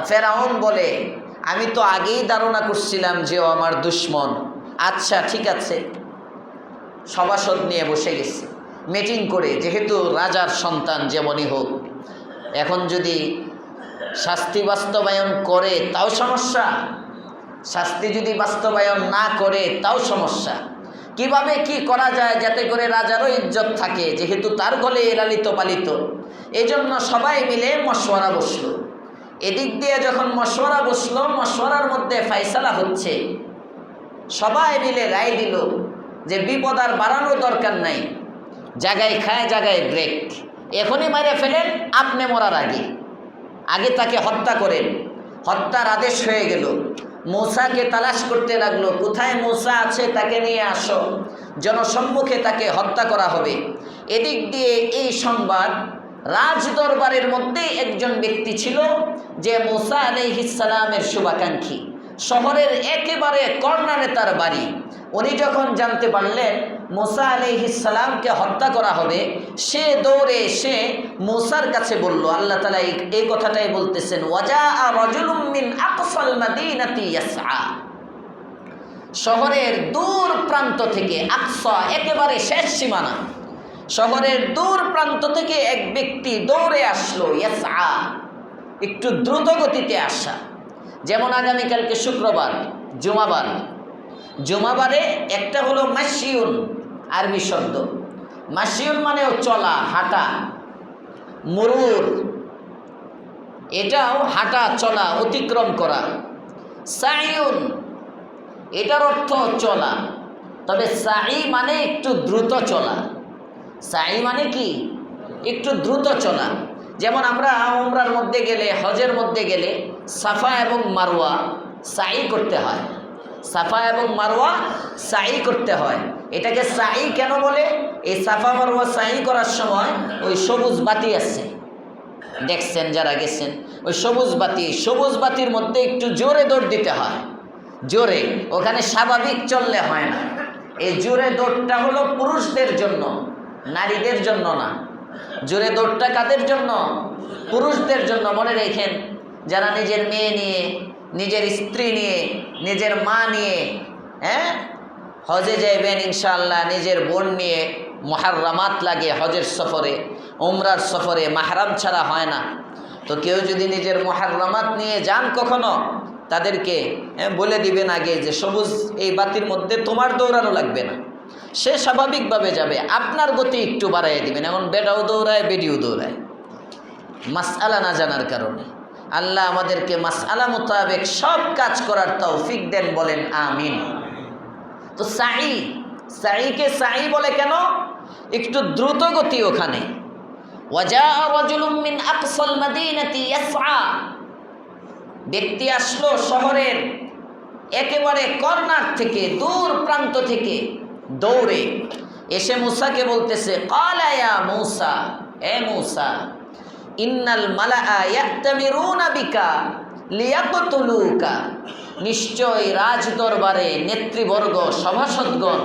ফেরাউন বলে, আমি তো আগেই ধারণা করছিলাম যে ও আমার দুশ্মন। আচ্ছা ঠিক আছে, সভাসদ নিয়ে বসে গেছে মিটিং করে, যেহেতু রাজার সন্তান যেমনই হোক, এখন যদি শাস্তি বাস্তবায়ন করে তাও সমস্যা, শাস্তি যদি বাস্তবায়ন না করে তাও সমস্যা। কিভাবে কি করা যায় যাতে করে রাজারও ইজ্জত থাকে, যেহেতু তার গলে লালিত পালিত। এই জন্য সবাই মিলে মশওয়ারা বসলো। এদিক দিয়ে যখন মশওয়ারা বসলো, মশওয়ারার মধ্যে ফাইসালা হচ্ছে, সবাই মিলে রায় দিল যে বিপদ আর বাড়ানোর দরকার নাই, জায়গায় খায় জায়গায় ব্রেক, এখনই মারে ফেলেন, আপনি মরার আগে আগে তাকে হত্যা করেন। হত্যার আদেশ হয়ে গেল। মূসাকে তালাশ করতে লাগলো, কোথায় মূসা আছে তাকে নিয়ে আসো, জনসম্মুখে তাকে হত্যা করা হবে। এদিক দিয়ে এই সংবাদ রাজ দরবারের মধ্যে একজন ব্যক্তি ছিল যে মূসা আলাইহিস সালামের শুভাকাঙ্ক্ষী, শহরের একেবারে কর্নারে তার বাড়ি। উনি যখন জানতে পারলেন মুসা আলাইহিস সালামকে হত্যা করা হবে, সে দৌড়ে এসে মুসার কাছে বলল, আল্লাহ তাআলা এই কথাটাই বলতেছেন, ওয়াজাআ রাজুলুম মিন আকসাল মাদিনাতি ইয়াসআ। শহরের দূর প্রান্ত থেকে, আকসা একেবারে শেষ সীমানা, শহরের দূর প্রান্ত থেকে এক ব্যক্তি দৌড়ে আসলো, ইয়াসআ একটু দ্রুত গতিতে আসা। যেমন আগামীকালকে শুক্রবার, জুমাবার, জুমাবারে একটা হলো মাশিউন, আরবি শব্দ। মাশিউন মানেও চলা, হাঁটা, মুরুর, এটাও হাঁটা, চলা, অতিক্রম করা। সাইউন, এটার অর্থ চলা, তবে সাই মানে একটু দ্রুত চলা। সাই মানে কি? একটু দ্রুত চলা। যেমন আমরা উমরার মধ্যে গেলে, হজের মধ্যে গেলে সাফা এবং মারওয়া সাই করতে হয়, সাফা এবং মারওয়া সাই করতে হয়। এটাকে সাই কেন বলে? এই সাফা মারওয়া সাই করার সময় ওই সবুজ বাতি আছে, দেখছেন যারা গেছেন, ওই সবুজ বাতি, সবুজ বাতির মধ্যে একটু জোরে দৌড় দিতে হয়, জোরে। ওখানে স্বাভাবিক চললে হয় না। এই জোরে দৌড়টা হলো পুরুষদের জন্য, নারীদের জন্য না। জোরে দৌড়টা কাদের জন্য? পুরুষদের জন্য। মনে রেখেন, যারা নিজের মেয়ে নিয়ে, নিজের স্ত্রী নিয়ে, নিজের মা নিয়ে হজে যাইবেন ইনশাআল্লাহ, নিজের বোন নিয়ে, মুহাররামাত লাগে হজের সফরে, উমরার সফরে মাহরাম ছাড়া হয় না। তো কেউ যদি নিজের মুহাররামাত নিয়ে যান কখনো, তাদেরকে বলে দিবেন আগে যে সবুজ এই বাতির মধ্যে তোমার দৌড়ানো লাগবে না, সে স্বাভাবিকভাবে যাবে, আপনার গতি একটু বাড়াইয়ে দিবেন। এখন বেটাও দৌড়ায়, বেডিও দৌড়ায়, মাসআলা না জানার কারণে। আল্লাহ আমাদেরকে মাসআলা মোতাবেক সব কাজ করার তৌফিক দেন, বলেন আমিন। তো সাইকে সাই বলে কেন? একটু দ্রুত গতি ওখানে। ওয়াজাআ রাজুলুম মিন আকসাল মাদিনাতি ইয়াসআ, ব্যক্তি আসলো শহরের একেবারে কর্নার থেকে, দূর প্রান্ত থেকে দৌড়ে এসে মুসাকে বলতেছে, ক্বালা ইয়া মুসা, এ মুসা, ইন্নাল মালাআ ইয়াতামিরুনা বিকা লিয়াকতুলুকা, নিশ্চয় রাজ দরবারে নেতৃবর্গ, সভাসদগণ,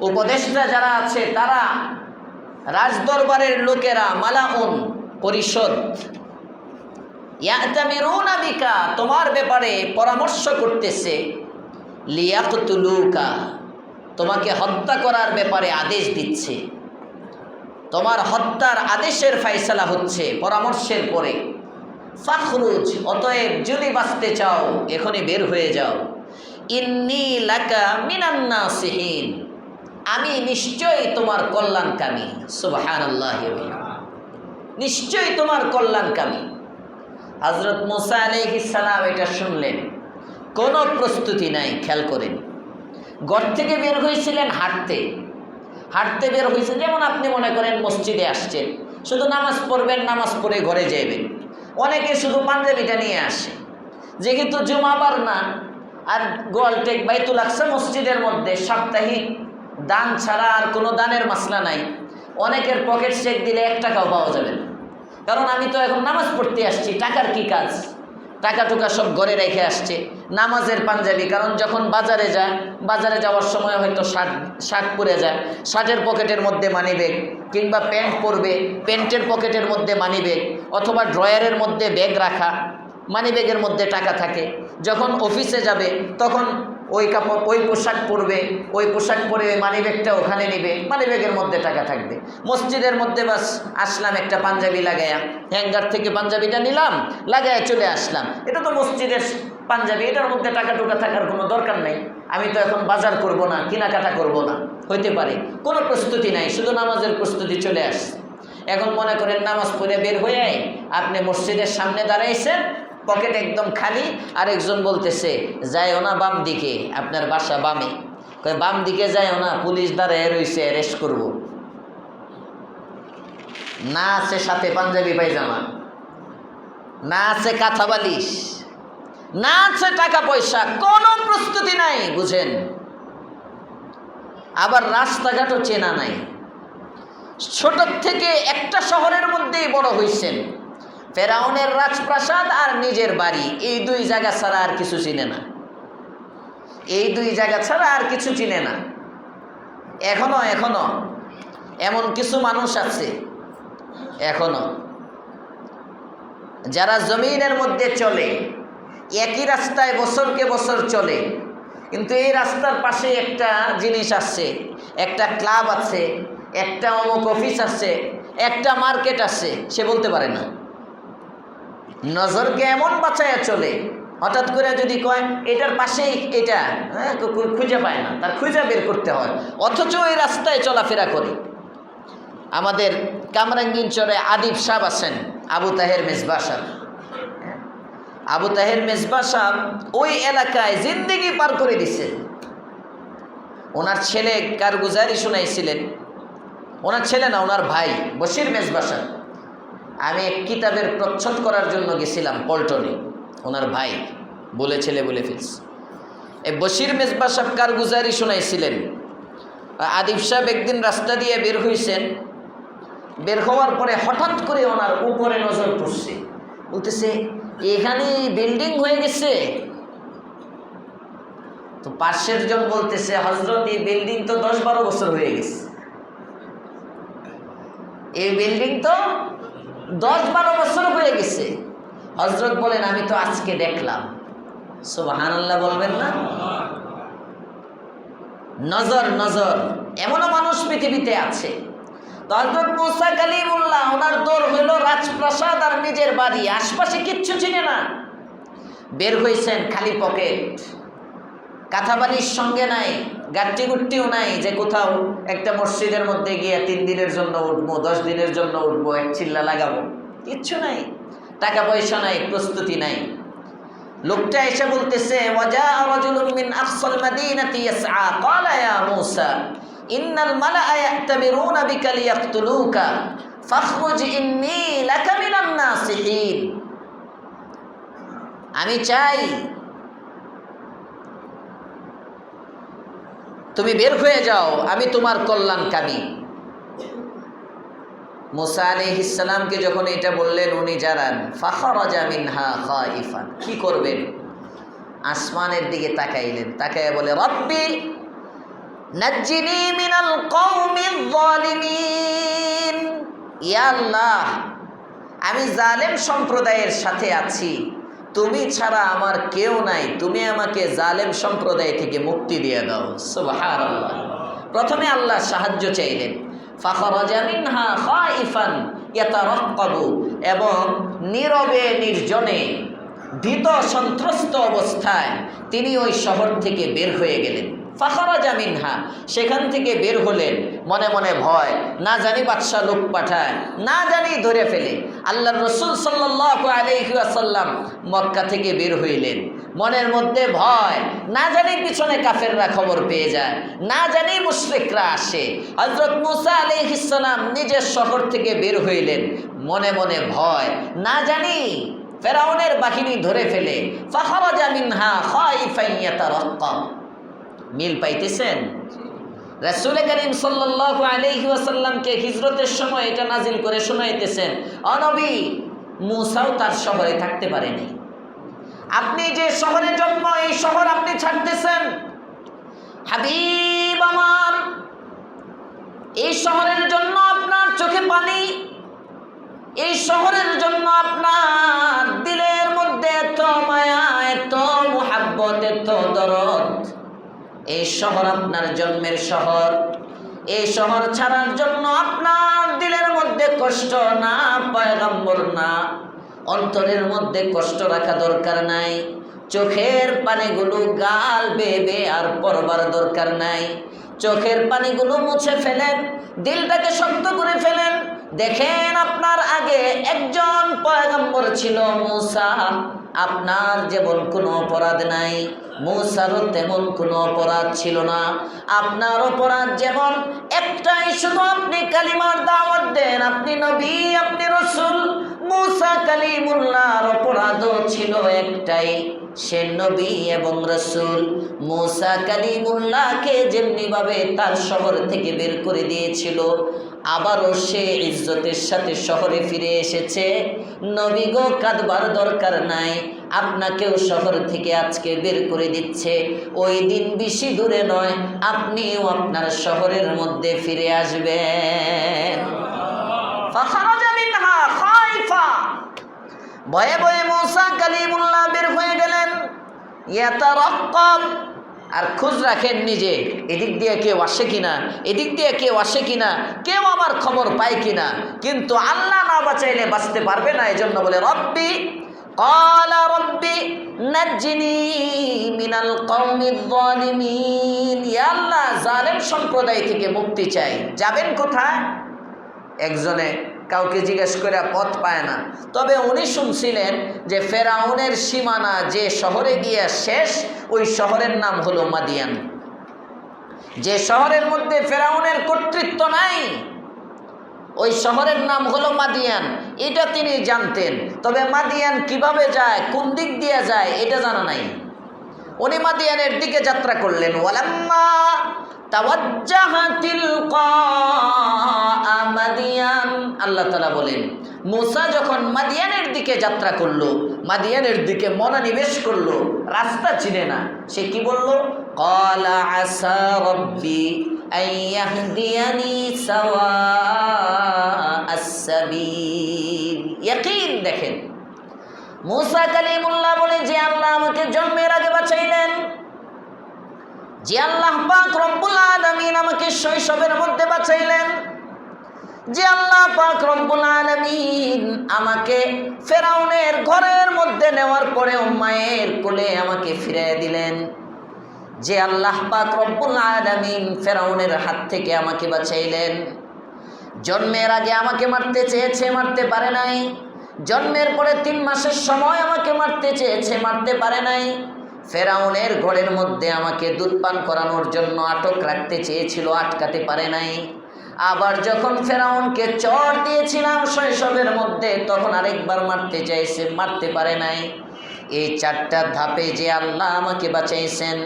উপদেষ্টা যারা আছে, তারা রাজদরবারের লোকেরা, মালাউন পরিষদ, ইয়াতামিরুনা বিকা তোমার ব্যাপারে পরামর্শ করতেছে, লিয়াকতুলুকা তোমাকে হত্যা করার ব্যাপারে আদেশ দিচ্ছে, তোমার হত্যার আদেশের ফায়সালা হচ্ছে পরামর্শের পরে। ফাখরুজ, অতএব যদি বাঁচতে চাও এখনই বের হয়ে যাও। ইন্নী লাকা মিনান নাসিহিন, আমি নিশ্চয়ই তোমার কল্যাণকামী। সুবহানাল্লাহ, নিশ্চয়ই তোমার কল্যাণকামী। হযরত মুসা আলাইহিস সালাম এটা শুনলেন, কোনো প্রস্তুতি নাই। খেয়াল করেন, ঘর থেকে বের হয়েছিলেন হাঁটতে, হাঁটতে বের হয়েছেন। যেমন আপনি মনে করেন মসজিদে আসছেন, শুধু নামাজ পড়বেন, নামাজ পড়ে ঘরে যাইবেন। অনেকে শুধু পাঞ্জাবিটা নিয়ে আসে, যেহেতু জুমাবার না, আর গোয়ালটেক বাইতুল আকসা মসজিদের মধ্যে সাপ্তাহিক দান ছাড়া আর কোনো দানের মাসলা নাই। অনেকের পকেট চেক দিলে 1 টাকাও পাওয়া যাবে না, কারণ আমি তো এখন নামাজ পড়তে আসছি, টাকার কি কাজ? টাকা টুকা সব ঘরে রেখে আসছে। নামাজের পাঞ্জাবি, কারণ যখন বাজারে যায়, বাজারে যাওয়ার সময় হয়তো শার্ট পরে যায়, শার্টের পকেটের মধ্যে মানিব্যাগ, কিংবা প্যান্ট পরবে, প্যান্টের পকেটের মধ্যে মানিব্যাগ, অথবা ড্রয়ারের মধ্যে ব্যাগ রাখা, মানিব্যাগের মধ্যে টাকা থাকে। যখন অফিসে যাবে তখন ওই কাপড়, ওই পোশাক পরবে, ওই পোশাক পরে ওই মানিব্যাগটা ওখানে নেবে, মানিব্যাগের মধ্যে টাকা থাকবে। মসজিদের মধ্যে বাস আসলাম, একটা পাঞ্জাবি লাগায়া, হ্যাঙ্গার থেকে পাঞ্জাবিটা নিলাম, লাগায়া চলে আসলাম, এটা তো মসজিদের পাঞ্জাবি, এটার মধ্যে টাকা টুকা থাকার কোনো দরকার নেই। আমি তো এখন বাজার করব না, কেনাকাটা করব না, হইতে পারে। কোনো প্রস্তুতি নাই, শুধু নামাজের প্রস্তুতি চলে আসছে। এখন মনে করেন নামাজ পড়ে বের হয়ে আপনি মসজিদের সামনে দাঁড়াইছেন, পকেট একদম খালি, আর একজন বলতেছে যাইও না বাম দিকে, আপনার বাসা বামে। বাম দিকে যাইও না, পুলিশ দাঁড়ায় রয়েছে, অ্যারেস্ট করব। না আছে সাথে পাঞ্জাবি পায়জামা, না আছে কাঁথা বালিশ, না আছে টাকা পয়সা, কোনো প্রস্তুতি নাই, বুঝেন। আবার রাস্তাঘাটও চেনা নাই। ছোট থেকে একটা শহরের মধ্যেই বড় হয়েছেন, ফেরাউনের রাজপ্রাসাদ আর নিজের বাড়ি, এই দুই জায়গা ছাড়া আর কিছু চিনে না। এই দুই জায়গা ছাড়া আর কিছু চিনে না। এখনো এমন কিছু মানুষ আছে এখনো যারা জমিনের মধ্যে চলে, একই রাস্তায় বছরকে বছর চলে, কিন্তু এই রাস্তার পাশে একটা জিনিস আছে, একটা ক্লাব আছে, একটা অমুক অফিস আছে, একটা মার্কেট আছে, সে বলতে পারে না। নজরকে এমন বাঁচায়া চলে, হঠাৎ করে যদি কয় এটার পাশেই এটা, খুঁজে পায় না, তার খুঁজে বের করতে হয়, অথচ ওই রাস্তায় চলাফেরা করে। আমাদের কামরাঙ্গীরচরে আদিব সাহেব আছেন, আবু তাহের মেজবা সাহেব। আবু তাহের মেজবা সাহেব ওই এলাকায় জিন্দেগি পার করে দিচ্ছেন। ওনার ছেলে কারগুজারি শোনাইছিলেন, ওনার ছেলে না, ওনার ভাই বশির মেজবা সাহেব। আমি এক কিতাবের প্রচ্ছদ করার জন্য গেছিলাম পল্টনে, ওনার ভাই ছেলে বলে ফেলছে। এই বশির মেজবা সাহেব কারগুজারি শোনাইছিলেন। আদিব সাহেব একদিন রাস্তা দিয়ে বের হয়েছেন, বের হওয়ার পরে হঠাৎ করে ওনার উপরে নজর পড়ছে, বলতেছে এখানে বিল্ডিং হয়ে গেছে। তো পাশের জন বলতেছে হযরত এই বিল্ডিং তো 10-12 বছর হয়ে গেছে, এই বিল্ডিং তো 10-12 বছর হয়ে গেছে। হযরত বলেন আমি তো আজকে দেখলাম। সুবহানাল্লাহ বলবেন না? নজর এমনও মানুষ পৃথিবীতে আছে। তো হযরত মুসা কালিমুল্লাহ ওনার দৌড় হইল রাজপ্রাসাদ আর নিজের বাড়ি, আশপাশে কিচ্ছু চিনে না। বের হয়েছেন খালি পকেট, কাঁথাবালির সঙ্গে নাই, গাট্টি গুট্টিও নাই যে কোথাও একটা মসজিদের মধ্যে গিয়ে 3 দিনের জন্য উঠবো, 10 দিনের জন্য উঠবো, এক চিল্লা লাগাবো, কিচ্ছু নাই, টাকা পয়সা নাই, প্রস্তুতি নাই। লোকটা এসে বলতেছে ওয়াজা রাজুলুম মিন আকসাল মাদিনাতি ইয়াসআ ক্বালা ইয়া মূসা ইন্নাল মালাআ ইয়াতামিরুনা বিকা লিয়াকতুলুকা ফাখরুজ ইন্নী লাকা মিনান নাসিহিন। আমি চাই তুমি বের হয়ে যাও, আমি তোমার কল্যাণকামী। মুসা আলাইহিস সালামকে যখন এটা বললেন উনি জানান ফাখরাজা মিনহা খাইফান, কি করবেন? আসমানের দিকে তাকাইলেন, তাকায় বলে রব্বি নাজ্জিনি মিনাল কওমিজ যালিমিন। ইয়া আল্লাহ, আমি জালেম সম্প্রদায়ের সাথে আছি, তুমি ছাড়া আমার কেউ নাই, তুমি আমাকে জালেম সম্প্রদায় থেকে মুক্তি দিয়ে দাও। সুবহানাল্লাহ। প্রথমে আল্লাহ সাহায্য চাইলেন, ফাখরাজা মিনহা খাইফান ইয়াতারাক্কাবু, এবং নীরবে নির্জনে ভীত সন্ত্রস্ত অবস্থায় তিনি ওই শহর থেকে বের হয়ে গেলেন। ফাখরাজা মিনহা, সেখান থেকে বের হলেন, মনে মনে ভয়, না জানি বাদশাহ লোক পাঠায়, না জানি ধরে ফেলে। আল্লাহর রাসূল সাল্লাল্লাহু আলাইহি ওয়াসাল্লাম মক্কা থেকে বের হইলেন, মনের মধ্যে ভয়, না জানি পিছনে কাফেররা খবর পেয়ে যায়, না জানি মুশরিকরা আসে। হযরত মুসা আলাইহিস সালাম নিজের শহর থেকে বের হইলেন, মনে মনে ভয়, না জানি ফেরাউনের বাহিনী ধরে ফেলে। ফাখরাজা মিনহা খাইফান ইয়াতারাক্কাব। মিল পাইতেছেন? রাসূল করিম সাল্লাল্লাহু আলাইহি ওয়াসাল্লামকে হিজরতের সময় এটা নাজিল করে শোনাইতেছেন, ও নবী, মুসাও তার শহরে থাকতে পারেনি। আপনি যে শহরে জন্ম, এই শহর আপনি ছাড়তেছেন। হাবিব আমার, এই শহরের জন্য আপনার চোখে পানি, এই শহরের জন্য আপনার দিলের মধ্যে এত মায়া, এত মুহাব্বত, এত দরদ। এই শহর আপনার জন্মের শহর, এই শহর ছাড়ার জন্য আপনার দিলের মধ্যে কষ্ট না, পয়গম্বর না, অন্তরের মধ্যে কষ্ট রাখা দরকার নাই। চোখের পানিগুলো গাল বেবে আর পড়বার দরকার নাই। চোখের পানিগুলো মুছে ফেলেন, দিলটাকে শক্ত করে ফেলেন। দেখেন আপনার আগে একজন পয়গম্বর ছিল মুসা, আপনার যেমন কোনো অপরাধ নাই, মুসারও তেমন কোনো অপরাধ ছিল না। আপনার অপরাধ যেমন একটাই, শুধু আপনি কালিমার দাওয়াত দেন, আপনি নবী, আপনি রাসূল। মুসা কালিমুল্লাহর অপরাধও ছিল একটাই, সে নবী এবং রাসূল। মুসা কালিমুল্লাহকে যেমনি ভাবে তার শহর থেকে বের করে দিয়েছিল, আবারও সে ইজ্জতের সাথে শহরে ফিরে এসেছে। নবী গো, কাঁদবার দরকার নাই, আপনাকেও শহর থেকে আজকে বের করে দিচ্ছে। ওই দিন বেশি দূরে নয়, আপনিও আপনার শহরের মধ্যে ফিরে আসবেন। ফাখারাজা মিনহা খাইফা, ভয়ে ভয়ে মূসা কালিমুল্লাহ বের হয়ে গেলেন। ইয়াতারাক্কাব, আর খোঁজ রাখেন নিজে, এদিক দিয়ে কেউ আসে কিনা, এদিক দিয়ে কেউ আসে কিনা, কেউ আমার খবর পায় কিনা। কিন্তু আল্লাহ না বাঁচাইলে বাঁচতে পারবে না। এই জন্য বলে রব্বি ক্বালা রব্বি নাজ্জিনি মিনাল কওমিয যালিমিন, ইয়া আল্লাহ, জালেম সম্প্রদায় থেকে মুক্তি চাই। যাবেন কোথায়? একজনে কাউকে জিজ্ঞেস করে পথ পায় না। তবে উনি শুনছিলেন যে ফেরাউনের সীমানা যে শহরে গিয়ে শেষ, ওই শহরের নাম হলো মাদিয়ান। যে শহরের মধ্যে ফেরাউনের কর্তৃত্ব নাই, ওই শহরের নাম হলো মাদিয়ান। এটা তিনি জানতেন। তবে মাদিয়ান কিভাবে যায়, কোন দিক দিয়ে যায়, এটা জানা নাই। উনি মাদিয়ানের দিকে যাত্রা করলেন। ওয়ালাম্মা তাওয়াজ্জাহা তিলকা মাদিয়ান, আল্লাহ তাআলা বলেন মূসা যখন মাদিয়ানের দিকে যাত্রা করলো, মাদিয়ানের দিকে মনোনিবেশ করলো, রাস্তা চিনে না, সে কি বলল? ক্বালা আসা রব্বি আন ইয়াহদিয়ানি সাওয়াআস সাবিল। ইয়াকিন দেখেন, মূসা কালিমুল্লাহ বলে যে আল্লাহ আমাকে জন্মের আগে বাঁচাইলেন, যে আল্লাহ পাক রব্বুল আলামিন আমাকে শৈশবের মধ্যে বাঁচাইলেন, যে আল্লাহ পাক রব্বুল আলামিন আমাকে ফেরাউনের ঘরের মধ্যে নেওয়ার পরে মায়ের কোলে আমাকে ফিরিয়ে দিলেন, যে আল্লাহ পাক রব্বুল আলামিন ফেরাউনের হাত থেকে আমাকে বাঁচাইলেন। জন্মের আগে আমাকে মারতে চেয়েছে, মারতে পারে নাই। জন্মের পরে 3 মাসের সময় আমাকে মারতে চেয়েছে, মারতে পারে নাই। ফেরাউনের ঘরের মধ্যে আমাকে দুধ পান করানোর জন্য আটক রাখতে চেয়েছিল, আটকাতে পারে নাই। আবার যখন ফেরাউনকে চড় দিয়েছিলাম শৈশবের মধ্যে, তখন আরেকবার মারতে চাইছে, মারতে পারে নাই। এই 4টা ধাপে যে আল্লাহ আমাকে বাঁচাইছেন।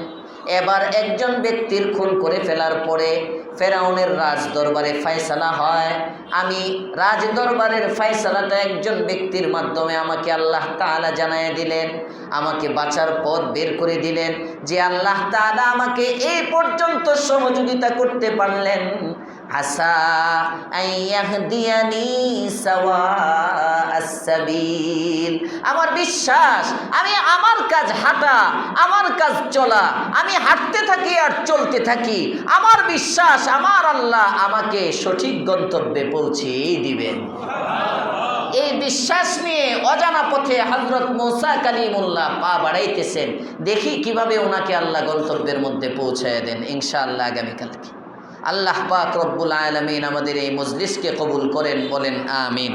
এবার একজন ব্যক্তির খুন করে ফেলার পরে ফেরাউনের রাজ দরবারে ফয়সালা হয়। আমি রাজ দরবারের ফয়সালাটা একজন ব্যক্তির মাধ্যমে আমাকে আল্লাহ তাআলা জানায় দিলেন, আমাকে বাঁচার পথ বের করে দিলেন। যে আল্লাহ তাআলা আমাকে এই পর্যন্ত সহযোগিতা করতে পারলেন, আসা আন ইয়াহদিয়ানি সাওয়াআস সাবিল, আমার বিশ্বাস, আমি আমার কাজ হাঁটা, আমার কাজ চলা, আমি হাঁটতে থাকি আর চলতে থাকি। আমার বিশ্বাস আমার আল্লাহ আমাকে সঠিক গন্তব্যে পৌঁছিয়ে দিবেন। এই বিশ্বাস নিয়ে অজানা পথে হযরত মূসা কালিমুল্লাহ পা বাড়াইতেছেন। দেখি কিভাবে ওনাকে আল্লাহ গন্তব্যের মধ্যে পৌঁছায় দেন ইনশাআল্লাহ আগামীকালকে। আল্লাহ পাক রব্বুল আলামিন আমাদের এই মজলিসকে কবুল করেন, বলেন আমিন।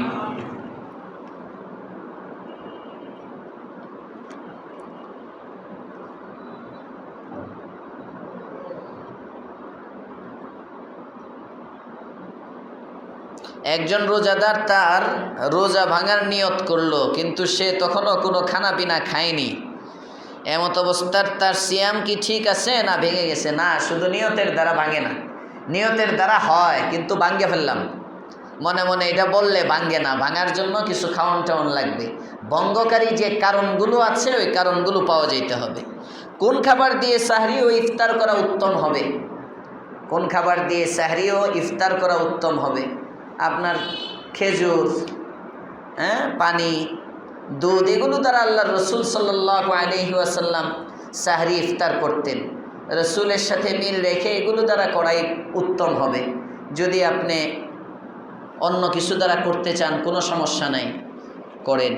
একজন রোজাদার তার রোজা ভাঙার নিয়ত করলো, কিন্তু সে তখনও কোনো খানা পিনা খায়নি। এমত অবস্থার তার সিয়াম কি ঠিক আছে না ভেঙে গেছে? না, শুধু নিয়তের দ্বারা ভাঙে না, নিয়তের দ্বারা হয়, কিন্তু ভাঙ্গে ফেললাম। মনে মনে এটা বললে ভাঙ্গে না, ভাঙার জন্য কিছু খাওয়ান টাওয়ান লাগবে। ভঙ্গকারী যে কারণগুলো আছে, ওই কারণগুলো পাওয়া যেতে হবে। কোন খাবার দিয়ে সাহরি ও ইফতার করা উত্তম হবে? কোন খাবার দিয়ে সাহরি ও ইফতার করা উত্তম হবে? আপনার খেজুর, পানি, দুধ, এগুলো দ্বারা আল্লাহ রসুল সাল্লাল্লাহু আলাইহি ওয়াসাল্লাম সাহরি ইফতার করতেন। রসুলের সাথে মিল রেখে এগুলো দ্বারা করাই উত্তম হবে। যদি আপনি অন্য কিছু দ্বারা করতে চান, কোনো সমস্যা নাই, করেন।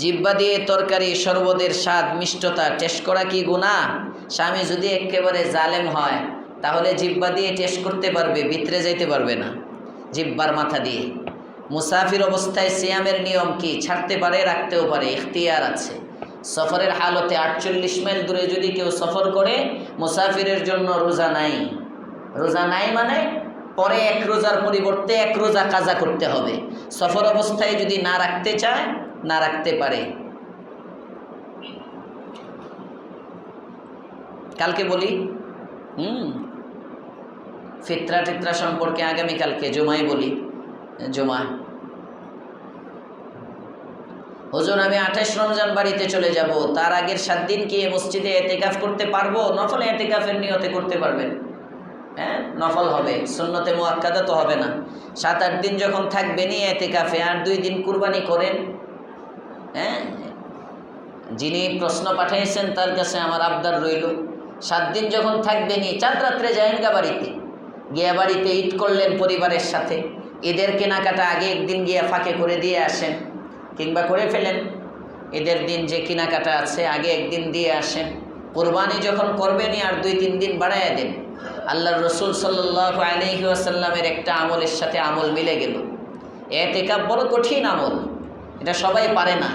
জিহ্বা দিয়ে তরকারি, শরবতের স্বাদ, মিষ্টতা টেস্ট করা কি গুনাহ? স্বামী যদি একেবারে জালেম হয়, তাহলে জিহ্বা দিয়ে টেস্ট করতে পারবে, ভিতরে যাইতে পারবে না, জিহ্বার মাথা দিয়ে। মুসাফির অবস্থায় সিয়ামের নিয়ম কি? ছাড়তে পারে, রাখতেও পারে, ইখতিয়ার আছে। সফরের হালতে 48 মাইল দূরে যদি কেউ সফর করে, মুসাফিরের জন্য রোজা নাই। রোজা নাই মানে পরে 1 রোজার পরিবর্তে 1 রোজা কাজা করতে হবে। সফর অবস্থায় যদি না রাখতে চায়, না রাখতে পারে। কালকে বলি, ফিতরা টিতরা সম্পর্কে আগামীকালকে জুমায় বলি। জুমা, হুজুর আমি 28 রমজান বাড়িতে চলে যাব, তার আগের 7 দিন কি মসজিদে এতেকাফ করতে পারবো? নফল এতেকাফের নিয়তে করতে পারবেন, হ্যাঁ নফল হবে, সুন্নতে মুআক্কাদা তো হবে না। 7-8 দিন যখন থাকবেনই এতেকাফে, আর 2 দিন কুরবানি করেন। হ্যাঁ, যিনি প্রশ্ন পাঠিয়েছেন তার কাছে আমার আবদার রইল, 7 দিন যখন থাকবেনই, 4 রাত্রে যায়েন গা বাড়িতে, গিয়া বাড়িতে ঈদ করলেন পরিবারের সাথে, ঈদের কেনাকাটা আগে একদিন গিয়া ফাঁকে করে দিয়ে আসেন, কিংবা করে ফেলেন। ঈদের দিন যে কেনাকাটা আছে আগে একদিন দিয়ে আসেন। কুরবানি যখন করবেনই আর 2-3 দিন বাড়াইয়া দেন। আল্লাহর রসুল সাল্লাল্লাহু আলাইহি ওয়াসাল্লামের একটা আমলের সাথে আমল মিলে গেল। এতেকাফ বড় কঠিন আমল, এটা সবাই পারে না।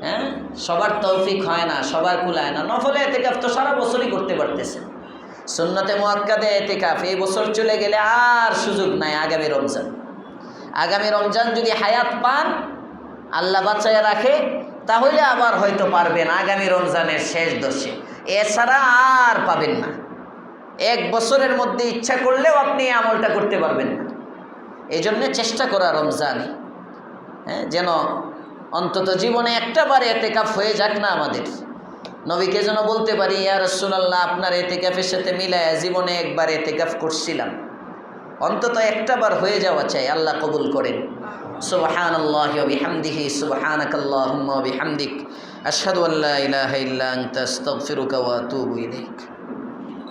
হ্যাঁ, সবার তৌফিক হয় না, সবার কুলায় না। নফলে এতেকাফ তো সারা বছরই করতে পারতেছেন। সুন্নতে মুআক্কাদে এতেকাফ এই বছর চলে গেলে আর সুযোগ নাই। আগামী রমজান যদি হায়াত পান, আল্লাহ বাঁচাইয়া রাখে, তাহলে আবার হয়তো পারবেন আগামী রমজানের শেষ দশে, এছাড়া আর পাবেন না। 1 বছরের মধ্যে ইচ্ছা করলেও আপনি এই আমলটা করতে পারবেন না। এই জন্যে চেষ্টা করা রমজানে, হ্যাঁ, যেন অন্তত জীবনে একটা বার এতেকাফ হয়ে যাক না আমাদের। নবীকে যেন বলতে পারি, ইয়া রাসূলুল্লাহ আপনার এতেকাফের সাথে মিলায় জীবনে একবার এতেকাফ করছিলাম। অন্তত একটা বার হয়ে যাওয়া চাই, আল্লাহ কবুল করেন। সুবহানাল্লাহি ওয়া বিহামদিহি, সুবহানাকাল্লাহুম্মা ওয়া বিহামদিক, আশহাদু আল্লা ইলাহা ইল্লা আনতা, আস্তাগফিরুকা ওয়া আতুবু ইলাইক।